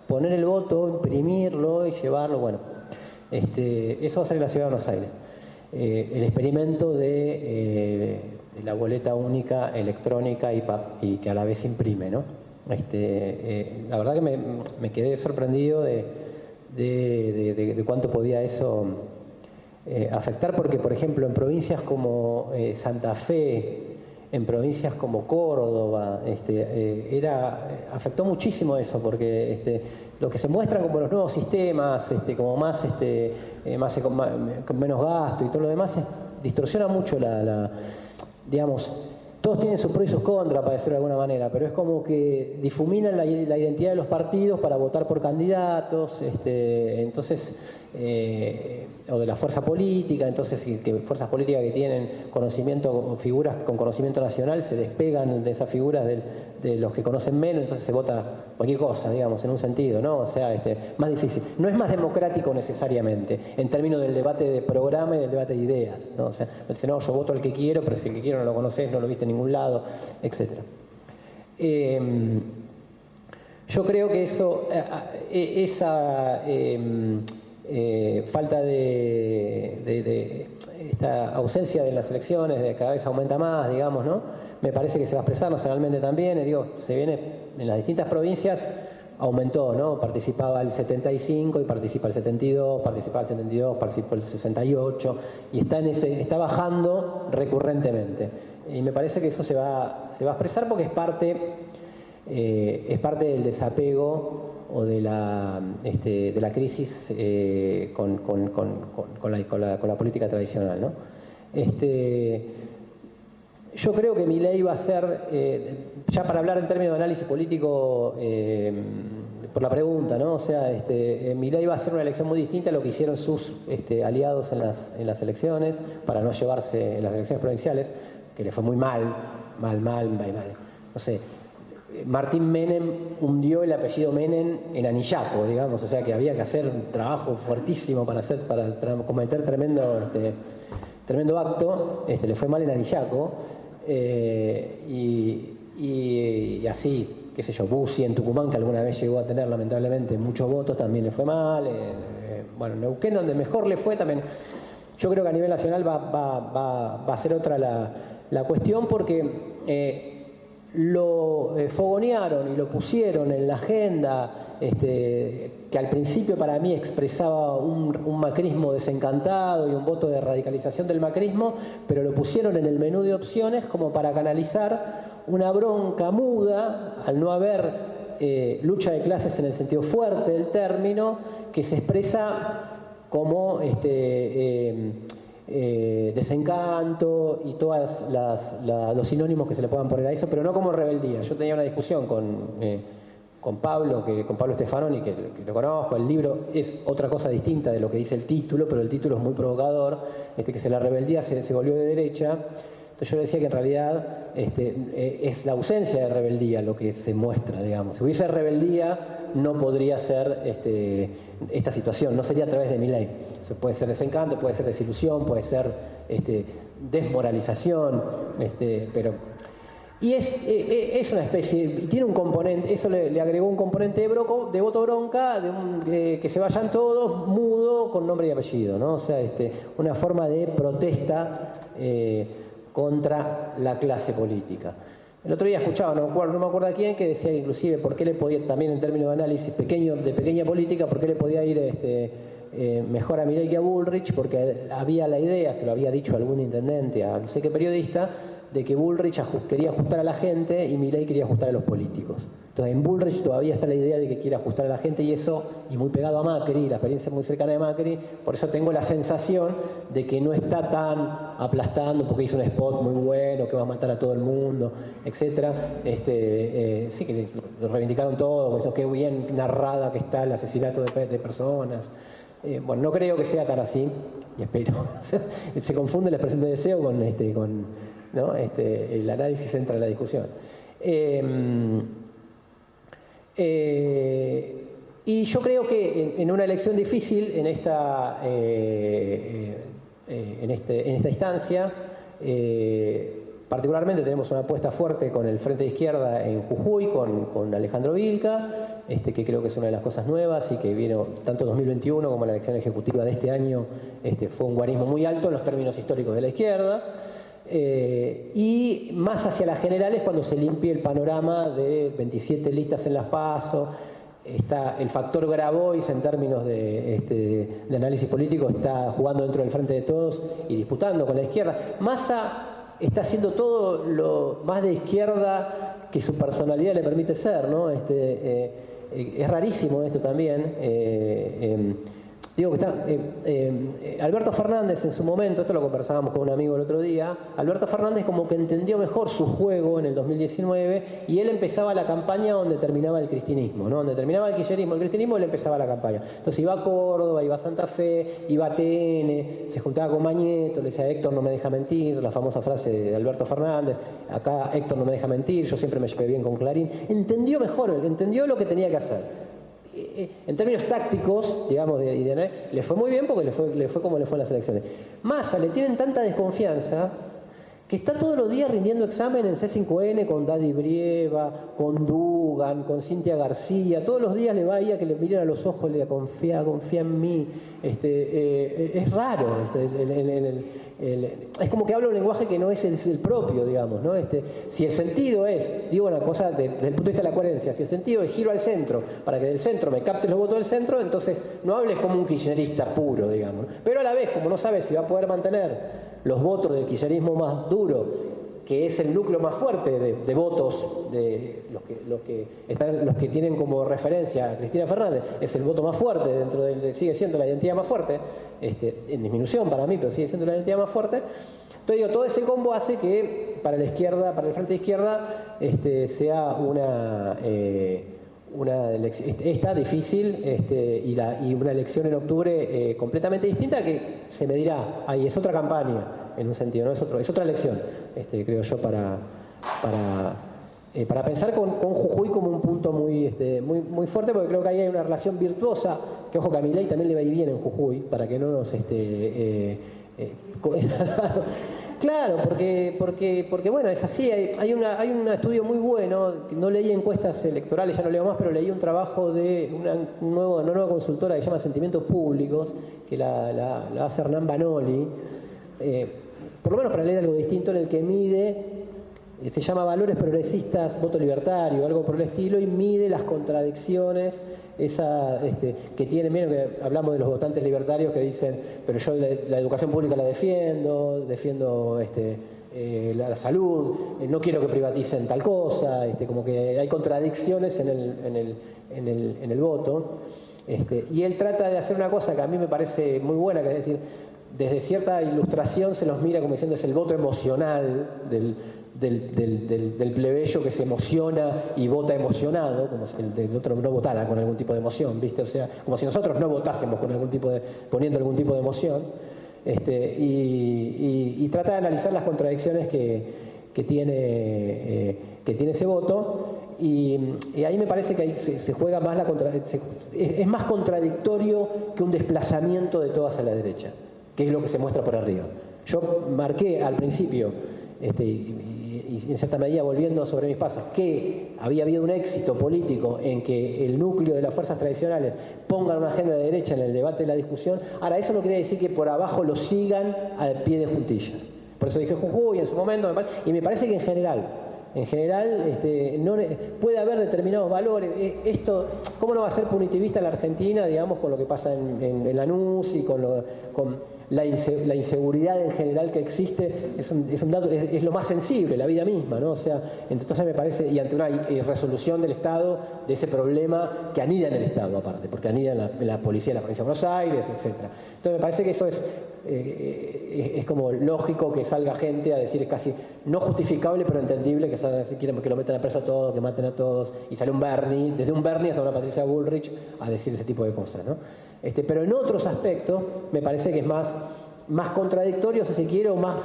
poner el voto, imprimirlo y llevarlo, bueno. Eso va a ser en la Ciudad de Buenos Aires. El experimento de la boleta única electrónica y que a la vez imprime, ¿no? La verdad que me quedé sorprendido de cuánto podía eso afectar, porque por ejemplo en provincias como Santa Fe, en provincias como Córdoba, afectó muchísimo eso, porque lo que se muestran como los nuevos sistemas, como más, con menos gasto y todo lo demás, distorsiona mucho digamos, todos tienen sus pros y sus contras, para decirlo de alguna manera, pero es como que difuminan la identidad de los partidos para votar por candidatos, entonces, o de la fuerza política, entonces que fuerzas políticas que tienen conocimiento, figuras con conocimiento nacional, se despegan de esas figuras de los que conocen menos, entonces se vota cualquier cosa, digamos, en un sentido, ¿no? O sea, más difícil. No es más democrático necesariamente, en términos del debate de programa y del debate de ideas, ¿no? O sea, dice, no, yo voto al que quiero, pero si el que quiero no lo conoces, no lo viste en ningún lado, etc. Yo creo que esa falta de esta ausencia de las elecciones de cada vez aumenta más, digamos, ¿no? Me parece que se va a expresar nacionalmente también, se viene en las distintas provincias, aumentó, ¿no? Participaba el 75 y participa el 72, participaba el 72, participó el 68 y está bajando recurrentemente. Y me parece que eso se va a expresar porque es parte del desapego o de la crisis con la política tradicional, ¿no? Yo creo que Milei va a ser, ya para hablar en términos de análisis político, por la pregunta, ¿no? O sea, Milei va a ser una elección muy distinta a lo que hicieron sus aliados en las elecciones, para no llevarse en las elecciones provinciales, que le fue muy mal. No sé, Martín Menem hundió el apellido Menem en Anillaco, digamos, o sea que había que hacer un trabajo fuertísimo para cometer tremendo acto, le fue mal en Anillaco, y así, qué sé yo, Bussi en Tucumán, que alguna vez llegó a tener lamentablemente muchos votos, también le fue mal, bueno, Neuquén, donde mejor le fue también. Yo creo que a nivel nacional va a ser otra la cuestión, porque lo fogonearon y lo pusieron en la agenda, que al principio para mí expresaba un macrismo desencantado y un voto de radicalización del macrismo, pero lo pusieron en el menú de opciones como para canalizar una bronca muda al no haber lucha de clases en el sentido fuerte del término, que se expresa como desencanto y todos los sinónimos que se le puedan poner a eso, pero no como rebeldía. Yo tenía una discusión con Pablo Stefanoni, que lo conozco. El libro es otra cosa distinta de lo que dice el título, pero el título es muy provocador, que la rebeldía se volvió de derecha. Entonces yo le decía que en realidad es la ausencia de rebeldía lo que se muestra, digamos. Si hubiese rebeldía, no podría ser esta situación, no sería a través de Milei. Puede ser desencanto, puede ser desilusión, puede ser desmoralización, pero... Y es una especie, tiene un componente, eso le agregó un componente de voto bronca, que se vayan todos, mudo, con nombre y apellido, ¿no? O sea, una forma de protesta contra la clase política. El otro día escuchaba, no me acuerdo a quién, que decía inclusive por qué le podía, también en términos de análisis de pequeña política, por qué le podía ir mejor a Milei que a Bullrich, porque había la idea, se lo había dicho algún intendente, a no sé qué periodista, de que Bullrich quería ajustar a la gente y Milei quería ajustar a los políticos. Entonces en Bullrich todavía está la idea de que quiere ajustar a la gente, y eso, y muy pegado a Macri, la experiencia muy cercana de Macri, por eso tengo la sensación de que no está tan aplastando, porque hizo un spot muy bueno, que va a matar a todo el mundo, etcétera. Sí, que lo reivindicaron todo, qué bien narrada que está el asesinato de personas. Bueno, no creo que sea tan así, y espero. Se confunde la expresión de deseo con ¿no? El análisis entra en la discusión. Y yo creo que en una elección difícil, en esta instancia, particularmente tenemos una apuesta fuerte con el Frente de Izquierda en Jujuy, con Alejandro Vilca, que creo que es una de las cosas nuevas y que vino tanto 2021 como la elección ejecutiva de este año, fue un guarismo muy alto en los términos históricos de la izquierda. Y más hacia las generales cuando se limpie el panorama de 27 listas en las PASO. Está el factor Grabois en términos de análisis político, está jugando dentro del Frente de Todos y disputando con la izquierda. Massa está haciendo todo lo más de izquierda que su personalidad le permite ser, ¿no? Es rarísimo esto también. Digo que está Alberto Fernández en su momento, esto lo conversábamos con un amigo el otro día, Alberto Fernández como que entendió mejor su juego en el 2019 y él empezaba la campaña donde terminaba el cristinismo, ¿no? Donde terminaba el kirchnerismo, el cristinismo, él empezaba la campaña. Entonces iba a Córdoba, iba a Santa Fe, iba a TN, se juntaba con Mañeto, le decía Héctor no me deja mentir, la famosa frase de Alberto Fernández, acá Héctor no me deja mentir, yo siempre me llevé bien con Clarín. Entendió mejor, entendió lo que tenía que hacer. En términos tácticos, digamos, le fue muy bien porque le fue como le fue en las elecciones. Massa le tienen tanta desconfianza que está todos los días rindiendo examen en C5N con Daddy Brieva, con Dugan, con Cintia García. Todos los días le va a que le miren a los ojos y le diga confía en mí. Es raro. Es como que habla un lenguaje que no es el propio, digamos, ¿no? Si el sentido es, digo una cosa desde el punto de vista de la coherencia, si el sentido es giro al centro, para que del centro me captes los votos del centro, entonces no hables como un kirchnerista puro, digamos. Pero a la vez, como no sabes si va a poder mantener los votos del kirchnerismo más duro, que es el núcleo más fuerte de votos de los que tienen como referencia a Cristina Fernández, es el voto más fuerte dentro sigue siendo la identidad más fuerte, en disminución para mí, pero sigue siendo la identidad más fuerte. Entonces digo, todo ese combo hace que para la izquierda, para el Frente de Izquierda, sea una elección difícil y una elección en octubre completamente distinta que se medirá. Ahí es otra campaña en un sentido, no es otra elección, creo yo, para pensar con Jujuy como un punto muy fuerte, porque creo que ahí hay una relación virtuosa, que ojo que a Milei también le va a ir bien en Jujuy, para que no nos claro, porque bueno, es así, hay un estudio muy bueno, no leí encuestas electorales, ya no leo más, pero leí un trabajo de una nueva consultora que se llama Sentimientos Públicos, que la hace Hernán Banoli, por lo menos para leer algo distinto, en el que mide, se llama Valores Progresistas, Voto Libertario, algo por el estilo, y mide las contradicciones que tienen. Miren que hablamos de los votantes libertarios que dicen, pero yo la educación pública la defiendo la salud, no quiero que privaticen tal cosa, como que hay contradicciones en el voto. Y él trata de hacer una cosa que a mí me parece muy buena, que es decir, desde cierta ilustración se los mira como diciendo es el voto emocional del plebeyo que se emociona y vota emocionado, como si el otro no votara con algún tipo de emoción, ¿viste? O sea, como si nosotros no votásemos poniendo algún tipo de emoción, y trata de analizar las contradicciones que tiene ese voto, y ahí me parece que ahí se juega más es más contradictorio que un desplazamiento de todas a la derecha, que es lo que se muestra por arriba. Yo marqué al principio, y en cierta medida volviendo sobre mis pasos, que había habido un éxito político en que el núcleo de las fuerzas tradicionales pongan una agenda de derecha en el debate y la discusión. Ahora, eso no quiere decir que por abajo lo sigan al pie de juntillas. Por eso dije Jujuy en su momento, y me parece que en general no puede haber determinados valores. ¿Cómo no va a ser punitivista la Argentina, digamos, con lo que pasa en Lanús y con la inseguridad en general que existe? Es un dato, es lo más sensible, la vida misma, ¿no? O sea, entonces me parece, y ante una resolución del Estado de ese problema que anida en el Estado aparte, porque anida en la policía de la provincia de Buenos Aires, etcétera. Entonces me parece que eso es como lógico que salga gente a decir, es casi no justificable pero entendible, que salga a decir que lo metan a preso a todos, que maten a todos, y sale un Bernie, desde un Bernie hasta una Patricia Bullrich a decir ese tipo de cosas, ¿no? Pero en otros aspectos me parece que es más contradictorio, si se quiere, o más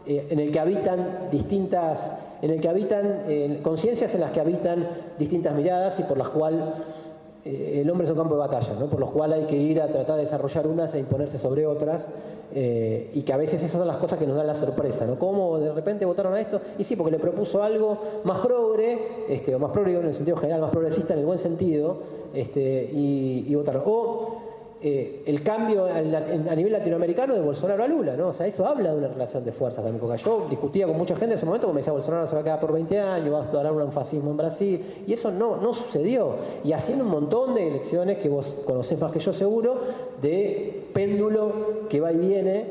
en el que habitan distintas en el que habitan, conciencias en las que habitan distintas miradas y por las cuales el hombre es un campo de batalla, ¿no? Por los cuales hay que ir a tratar de desarrollar unas e imponerse sobre otras, y que a veces esas son las cosas que nos dan la sorpresa, ¿no? ¿Cómo de repente votaron a esto? Y sí, porque le propuso algo más progre, o más progre en el sentido general, más progresista en el buen sentido, y votaron. O el cambio a nivel latinoamericano de Bolsonaro a Lula, ¿no? O sea, eso habla de una relación de fuerzas también, porque yo discutía con mucha gente en ese momento, como me decía, Bolsonaro se va a quedar por 20 años, va a instaurar un fascismo en Brasil, y eso no sucedió. Y haciendo un montón de elecciones que vos conocés más que yo seguro, de péndulo que va y viene.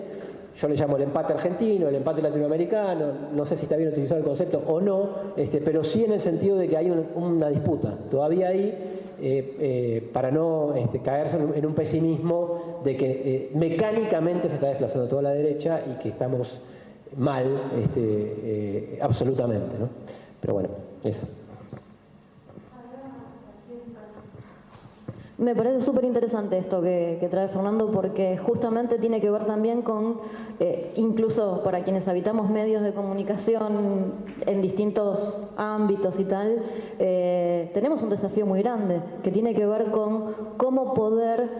Yo le llamo el empate argentino, el empate latinoamericano, no sé si está bien utilizado el concepto o no, pero sí en el sentido de que hay una disputa todavía ahí, para no caerse en un pesimismo de que mecánicamente se está desplazando toda la derecha y que estamos mal, absolutamente, ¿no? Pero bueno, eso. Me parece súper interesante esto que trae Fernando, porque justamente tiene que ver también con, incluso para quienes habitamos medios de comunicación en distintos ámbitos y tal, tenemos un desafío muy grande que tiene que ver con cómo poder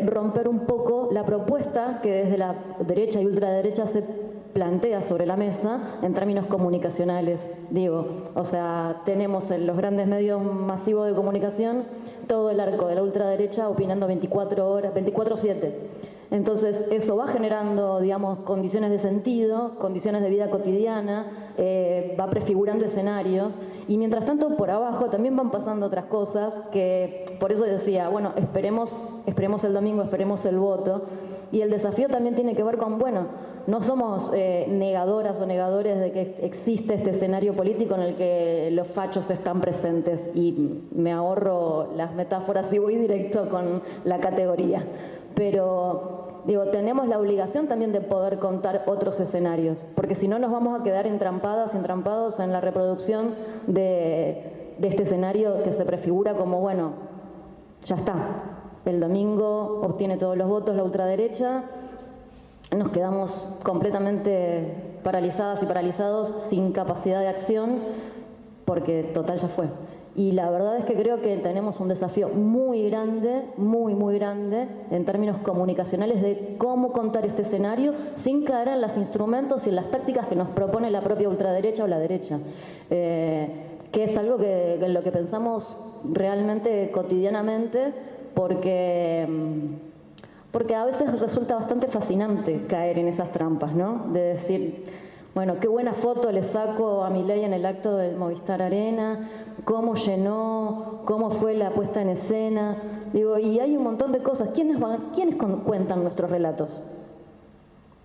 romper un poco la propuesta que desde la derecha y ultraderecha se plantea sobre la mesa en términos comunicacionales, digo. O sea, tenemos en los grandes medios masivos de comunicación todo el arco de la ultraderecha opinando 24 horas, 24/7. Entonces, eso va generando, digamos, condiciones de sentido, condiciones de vida cotidiana, va prefigurando escenarios, y mientras tanto, por abajo también van pasando otras cosas que, por eso decía, bueno, esperemos el domingo, esperemos el voto, y el desafío también tiene que ver con, bueno, no somos negadoras o negadores de que existe este escenario político en el que los fachos están presentes, y me ahorro las metáforas y voy directo con la categoría. Pero, digo, tenemos la obligación también de poder contar otros escenarios, porque si no nos vamos a quedar entrampados en la reproducción de este escenario que se prefigura como, bueno, ya está, el domingo obtiene todos los votos la ultraderecha, nos quedamos completamente paralizadas y paralizados sin capacidad de acción, porque total ya fue. Y la verdad es que creo que tenemos un desafío muy grande, muy grande, en términos comunicacionales, de cómo contar este escenario sin caer en los instrumentos y en las tácticas que nos propone la propia ultraderecha o la derecha. Que es algo que en lo que pensamos realmente cotidianamente, porque a veces resulta bastante fascinante caer en esas trampas, ¿no? De decir, bueno, qué buena foto le saco a Milei en el acto del Movistar Arena, cómo llenó, cómo fue la puesta en escena. Digo, y hay un montón de cosas. ¿Quiénes cuentan nuestros relatos?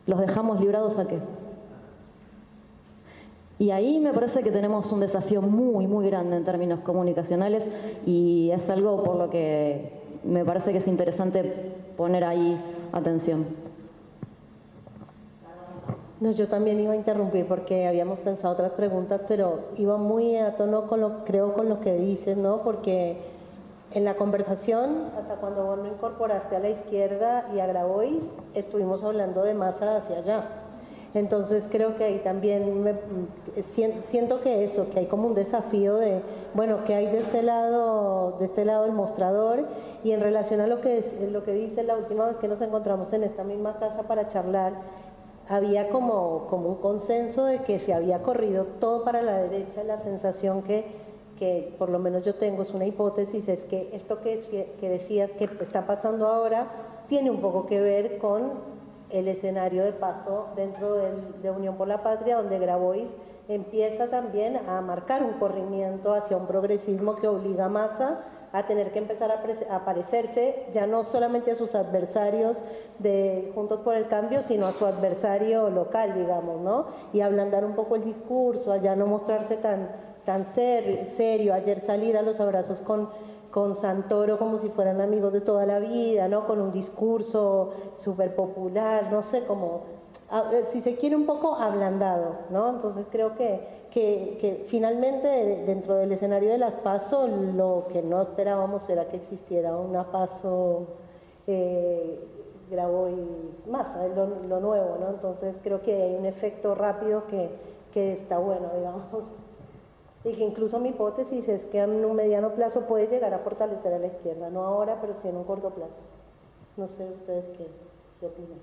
¿Los dejamos librados a qué? Y ahí me parece que tenemos un desafío muy grande en términos comunicacionales, y es algo por lo que me parece que es interesante poner ahí atención. No, yo también iba a interrumpir porque habíamos pensado otras preguntas, pero iba muy a tono con lo que dices, ¿no? Porque en la conversación, hasta cuando vos no incorporaste a la izquierda y a Grabois, estuvimos hablando de Massa hacia allá. Entonces creo que ahí también siento que hay como un desafío de, bueno, que hay de este lado el mostrador, y en relación a lo que dice la última vez que nos encontramos en esta misma casa para charlar, había como un consenso de que se había corrido todo para la derecha. La sensación que por lo menos yo tengo, es una hipótesis, es que esto que decías que está pasando ahora tiene un poco que ver con el escenario de paso dentro de Unión por la Patria, donde Grabois empieza también a marcar un corrimiento hacia un progresismo que obliga a Massa a tener que empezar a parecerse ya no solamente a sus adversarios de Juntos por el Cambio, sino a su adversario local, digamos, ¿no? Y ablandar un poco el discurso, a ya no mostrarse tan serio, ayer salir a los abrazos con Santoro como si fueran amigos de toda la vida, ¿no? Con un discurso súper popular, no sé, como, si se quiere, un poco ablandado, ¿no? Entonces creo que finalmente dentro del escenario de las PASO, lo que no esperábamos era que existiera una PASO Grabois Massa, lo nuevo, ¿no? Entonces creo que hay un efecto rápido que está bueno, digamos. y que incluso mi hipótesis es que en un mediano plazo puede llegar a fortalecer a la izquierda, no ahora, pero sí en un corto plazo. No sé ustedes qué opinan.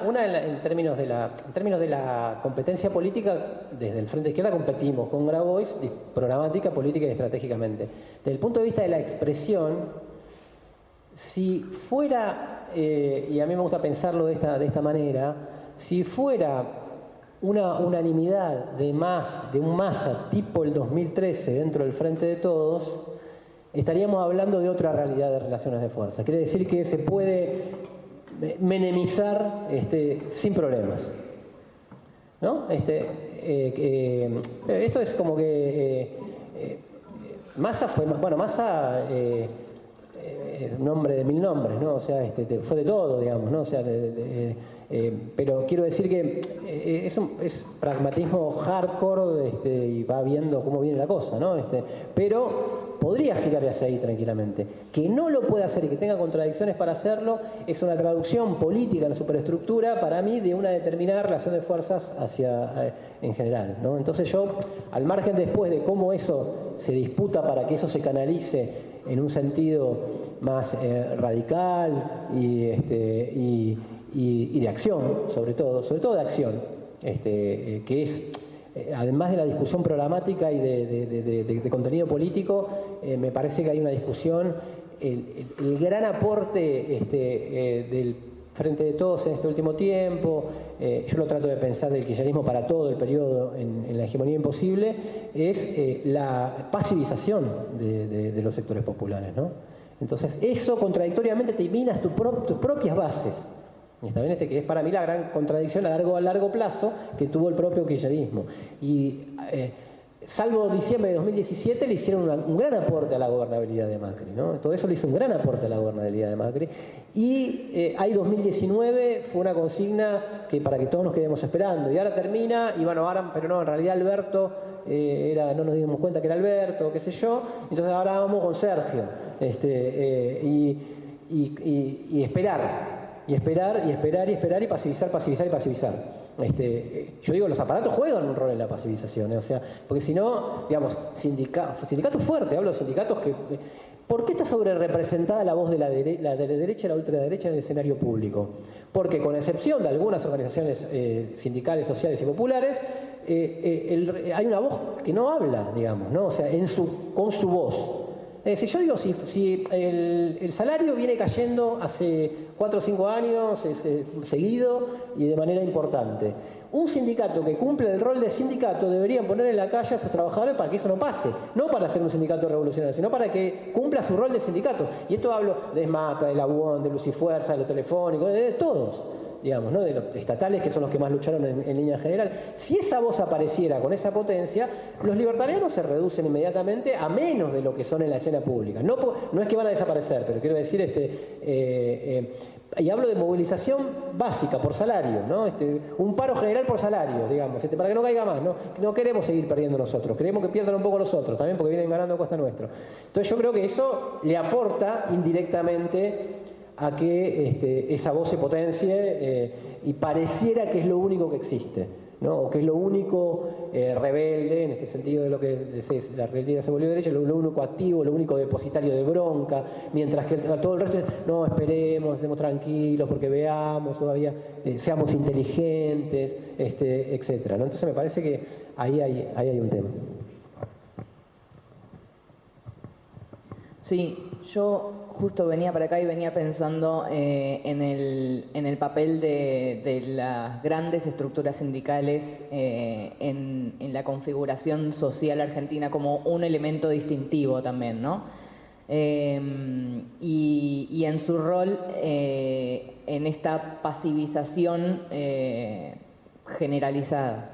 Una en términos de la competencia política, desde el Frente de Izquierda competimos con Grabois programática, política y estratégicamente. Desde el punto de vista de la expresión, si fuera, y a mí me gusta pensarlo de esta manera, si fuera una unanimidad de un masa tipo el 2013 dentro del Frente de Todos, estaríamos hablando de otra realidad de relaciones de fuerza. Quiere decir que se puede menemizar sin problemas, ¿no? Esto es como que Massa fue, bueno, Massa nombre de mil nombres, ¿no? O sea, fue de todo, digamos, ¿no? O sea, pero quiero decir que es pragmatismo hardcore y va viendo cómo viene la cosa, ¿no? Pero podría girar hacia ahí tranquilamente. Que no lo pueda hacer y que tenga contradicciones para hacerlo es una traducción política en la superestructura, para mí, de una determinada relación de fuerzas en general, ¿no? Entonces yo, al margen después de cómo eso se disputa para que eso se canalice en un sentido más radical y de acción, sobre todo de acción, que es, además de la discusión programática y de contenido político, me parece que hay una discusión, el gran aporte del Frente de Todos en este último tiempo, yo lo trato de pensar del kirchnerismo para todo el periodo en la hegemonía imposible, es la pasivización de los sectores populares, ¿no? Entonces eso contradictoriamente te minas tus propias bases. Está bien, que es para mí la gran contradicción a largo plazo que tuvo el propio kirchnerismo. Y salvo diciembre de 2017 le hicieron un gran aporte a la gobernabilidad de Macri, ¿no? Todo eso le hizo un gran aporte a la gobernabilidad de Macri. Y hay 2019, fue una consigna que para que todos nos quedemos esperando. Y ahora termina, y bueno, ahora, pero no, en realidad Alberto, no nos dimos cuenta que era Alberto, qué sé yo, entonces ahora vamos con Sergio. Y esperar y pasivizar. Yo digo, los aparatos juegan un rol en la pacivización, o sea, porque si no, digamos, sindicatos fuertes, hablo de sindicatos que... ¿Por qué está sobre representada la voz de la derecha y la ultraderecha en el escenario público? Porque con excepción de algunas organizaciones sindicales, sociales y populares, hay una voz que no habla, digamos, ¿no? O sea, con su voz. Si yo digo, si el salario viene cayendo hace 4 o 5 años seguido y de manera importante, un sindicato que cumple el rol de sindicato debería poner en la calle a sus trabajadores para que eso no pase, no para ser un sindicato revolucionario, sino para que cumpla su rol de sindicato. Y esto hablo de ESMATA, de la UON, de Lucifuerza, de los telefónicos, de todos, digamos, ¿no? De los estatales, que son los que más lucharon en línea general. Si esa voz apareciera con esa potencia, los libertarianos se reducen inmediatamente a menos de lo que son en la escena pública. No es que van a desaparecer, pero quiero decir, y hablo de movilización básica por salario, ¿no? Un paro general por salario, digamos, para que no caiga más, ¿no? No queremos seguir perdiendo nosotros, queremos que pierdan un poco los otros, también porque vienen ganando a costa nuestro. Entonces yo creo que eso le aporta indirectamente a que esa voz se potencie y pareciera que es lo único que existe, ¿no? O que es lo único rebelde, en este sentido de lo que decís, la rebeldía se volvió derecha, lo único activo, lo único depositario de bronca, mientras que todo el resto es, no, esperemos, estemos tranquilos porque veamos todavía, seamos inteligentes, etcétera, ¿no? Entonces me parece que ahí hay un tema. Sí, yo justo venía para acá y venía pensando en el papel de las grandes estructuras sindicales en la configuración social argentina como un elemento distintivo también, ¿no? Y en su rol en esta pasivización generalizada.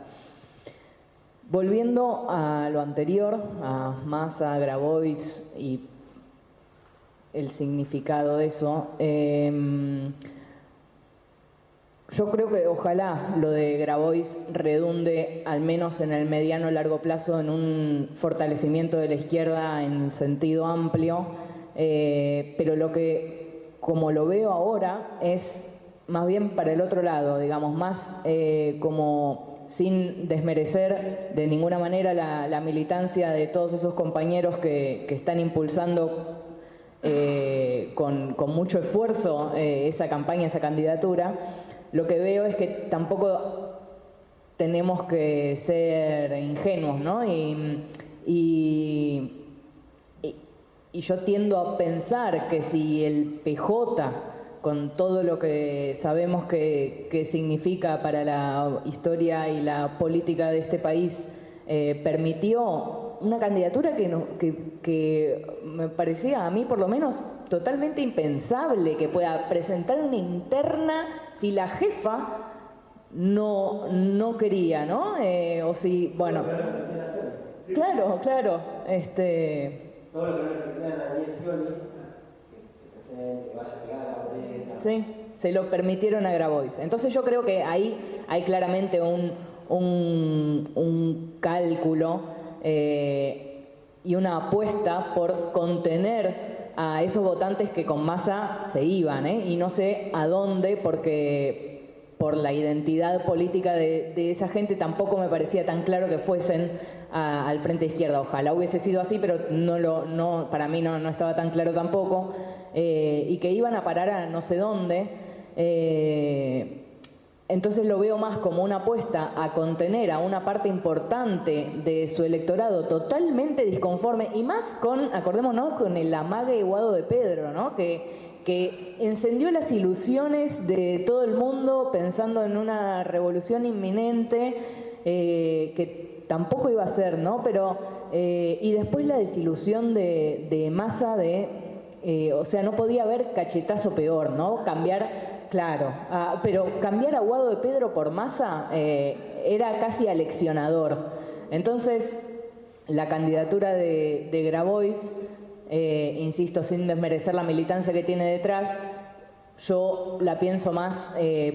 Volviendo a lo anterior, a Massa, Grabois y el significado de eso, yo creo que ojalá lo de Grabois redunde, al menos en el mediano y largo plazo, en un fortalecimiento de la izquierda en sentido amplio, pero como lo veo ahora, es más bien para el otro lado, digamos, más como sin desmerecer de ninguna manera la militancia de todos esos compañeros que están impulsando con mucho esfuerzo esa campaña, esa candidatura. Lo que veo es que tampoco tenemos que ser ingenuos, ¿no? Y yo tiendo a pensar que si el PJ, con todo lo que sabemos que significa para la historia y la política de este país, permitió una candidatura que me parecía, a mí por lo menos, totalmente impensable, que pueda presentar una interna si la jefa no quería, ¿no? O si, bueno... Claro. Todo lo que no le permitían a Daniel Scioli, que vaya a pegar a la boleta. Sí, se lo permitieron a Grabois. Entonces yo creo que ahí hay claramente un cálculo y una apuesta por contener a esos votantes que con Massa se iban, y no sé a dónde, porque por la identidad política de esa gente tampoco me parecía tan claro que fuesen al Frente Izquierda. Ojalá hubiese sido así, pero para mí no estaba tan claro tampoco, y que iban a parar a no sé dónde. Entonces lo veo más como una apuesta a contener a una parte importante de su electorado totalmente disconforme, y más acordémonos, con el amague Guado de Pedro, ¿no? que encendió las ilusiones de todo el mundo pensando en una revolución inminente, que tampoco iba a ser, ¿no? Pero, y después la desilusión de Massa o sea, no podía haber cachetazo peor, ¿no? Pero cambiar a Guado de Pedro por Massa era casi aleccionador. Entonces, la candidatura de Grabois, insisto, sin desmerecer la militancia que tiene detrás, yo la pienso más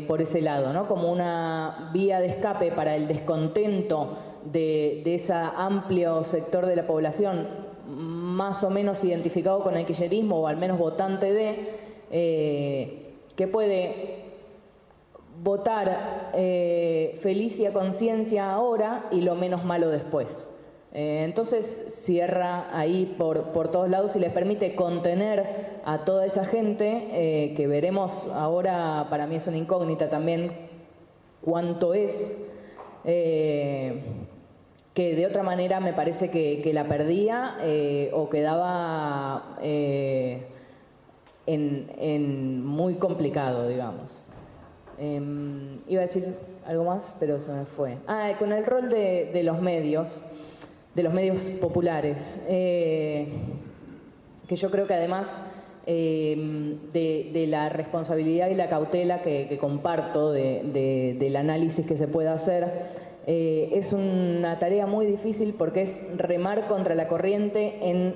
por ese lado, ¿no? Como una vía de escape para el descontento de ese amplio sector de la población, más o menos identificado con el kirchnerismo, o al menos votante que puede votar feliz y a conciencia ahora y lo menos malo después. Entonces cierra ahí por todos lados y les permite contener a toda esa gente, que veremos ahora, para mí es una incógnita también cuánto es, que de otra manera me parece que la perdía o quedaba en muy complicado, digamos. Iba a decir algo más, pero se me fue. Con el rol de los medios populares, que yo creo que además de la responsabilidad y la cautela que comparto del análisis que se pueda hacer, es una tarea muy difícil, porque es remar contra la corriente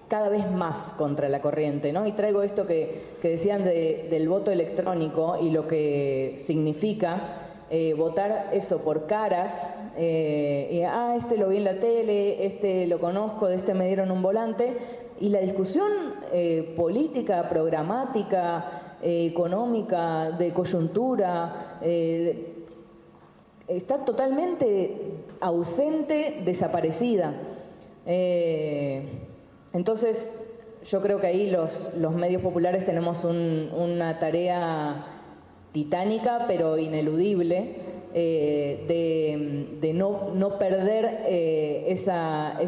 cada vez más contra la corriente, ¿no? Y traigo esto que decían del voto electrónico y lo que significa votar eso por caras, este lo vi en la tele, este lo conozco, de este me dieron un volante, y la discusión política, programática, económica, de coyuntura, está totalmente ausente, desaparecida. Entonces, yo creo que ahí los medios populares tenemos una tarea titánica, pero ineludible, de no perder esa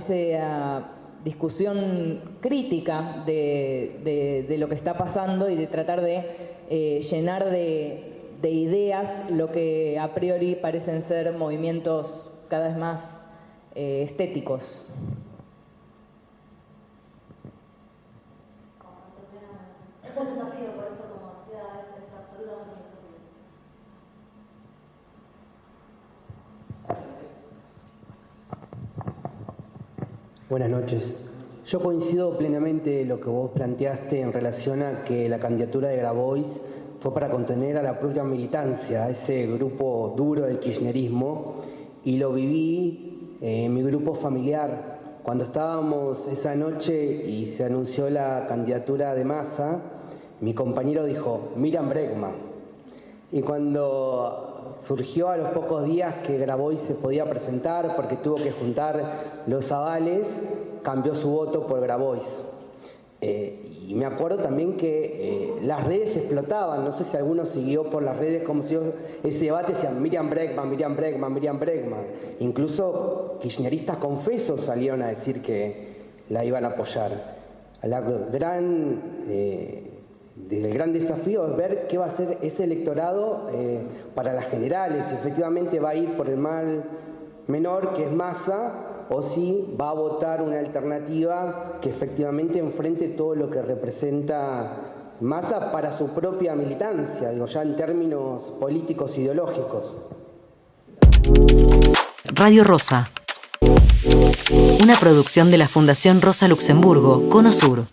discusión crítica de lo que está pasando, y de tratar de llenar de ideas lo que a priori parecen ser movimientos cada vez más estéticos. Es un desafío, por eso, como decía, es absolutamente un desafío. Buenas noches. Yo coincido plenamente en lo que vos planteaste en relación a que la candidatura de Grabois fue para contener a la propia militancia, a ese grupo duro del kirchnerismo, y lo viví en mi grupo familiar. Cuando estábamos esa noche y se anunció la candidatura de Massa, mi compañero dijo, Miriam Bregman. Y cuando surgió a los pocos días que Grabois se podía presentar porque tuvo que juntar los avales, cambió su voto por Grabois. Y me acuerdo también que las redes explotaban, no sé si alguno siguió por las redes como si ese debate, decían Miriam Bregman, Miriam Bregman, Miriam Bregman. Incluso kirchneristas confesos salieron a decir que la iban a apoyar. El gran desafío es ver qué va a hacer ese electorado para las generales, si efectivamente va a ir por el mal menor, que es Massa, o si va a votar una alternativa que efectivamente enfrente todo lo que representa Massa para su propia militancia, digo, ya en términos políticos ideológicos. Radio Rosa, una producción de la Fundación Rosa Luxemburgo, Cono Sur.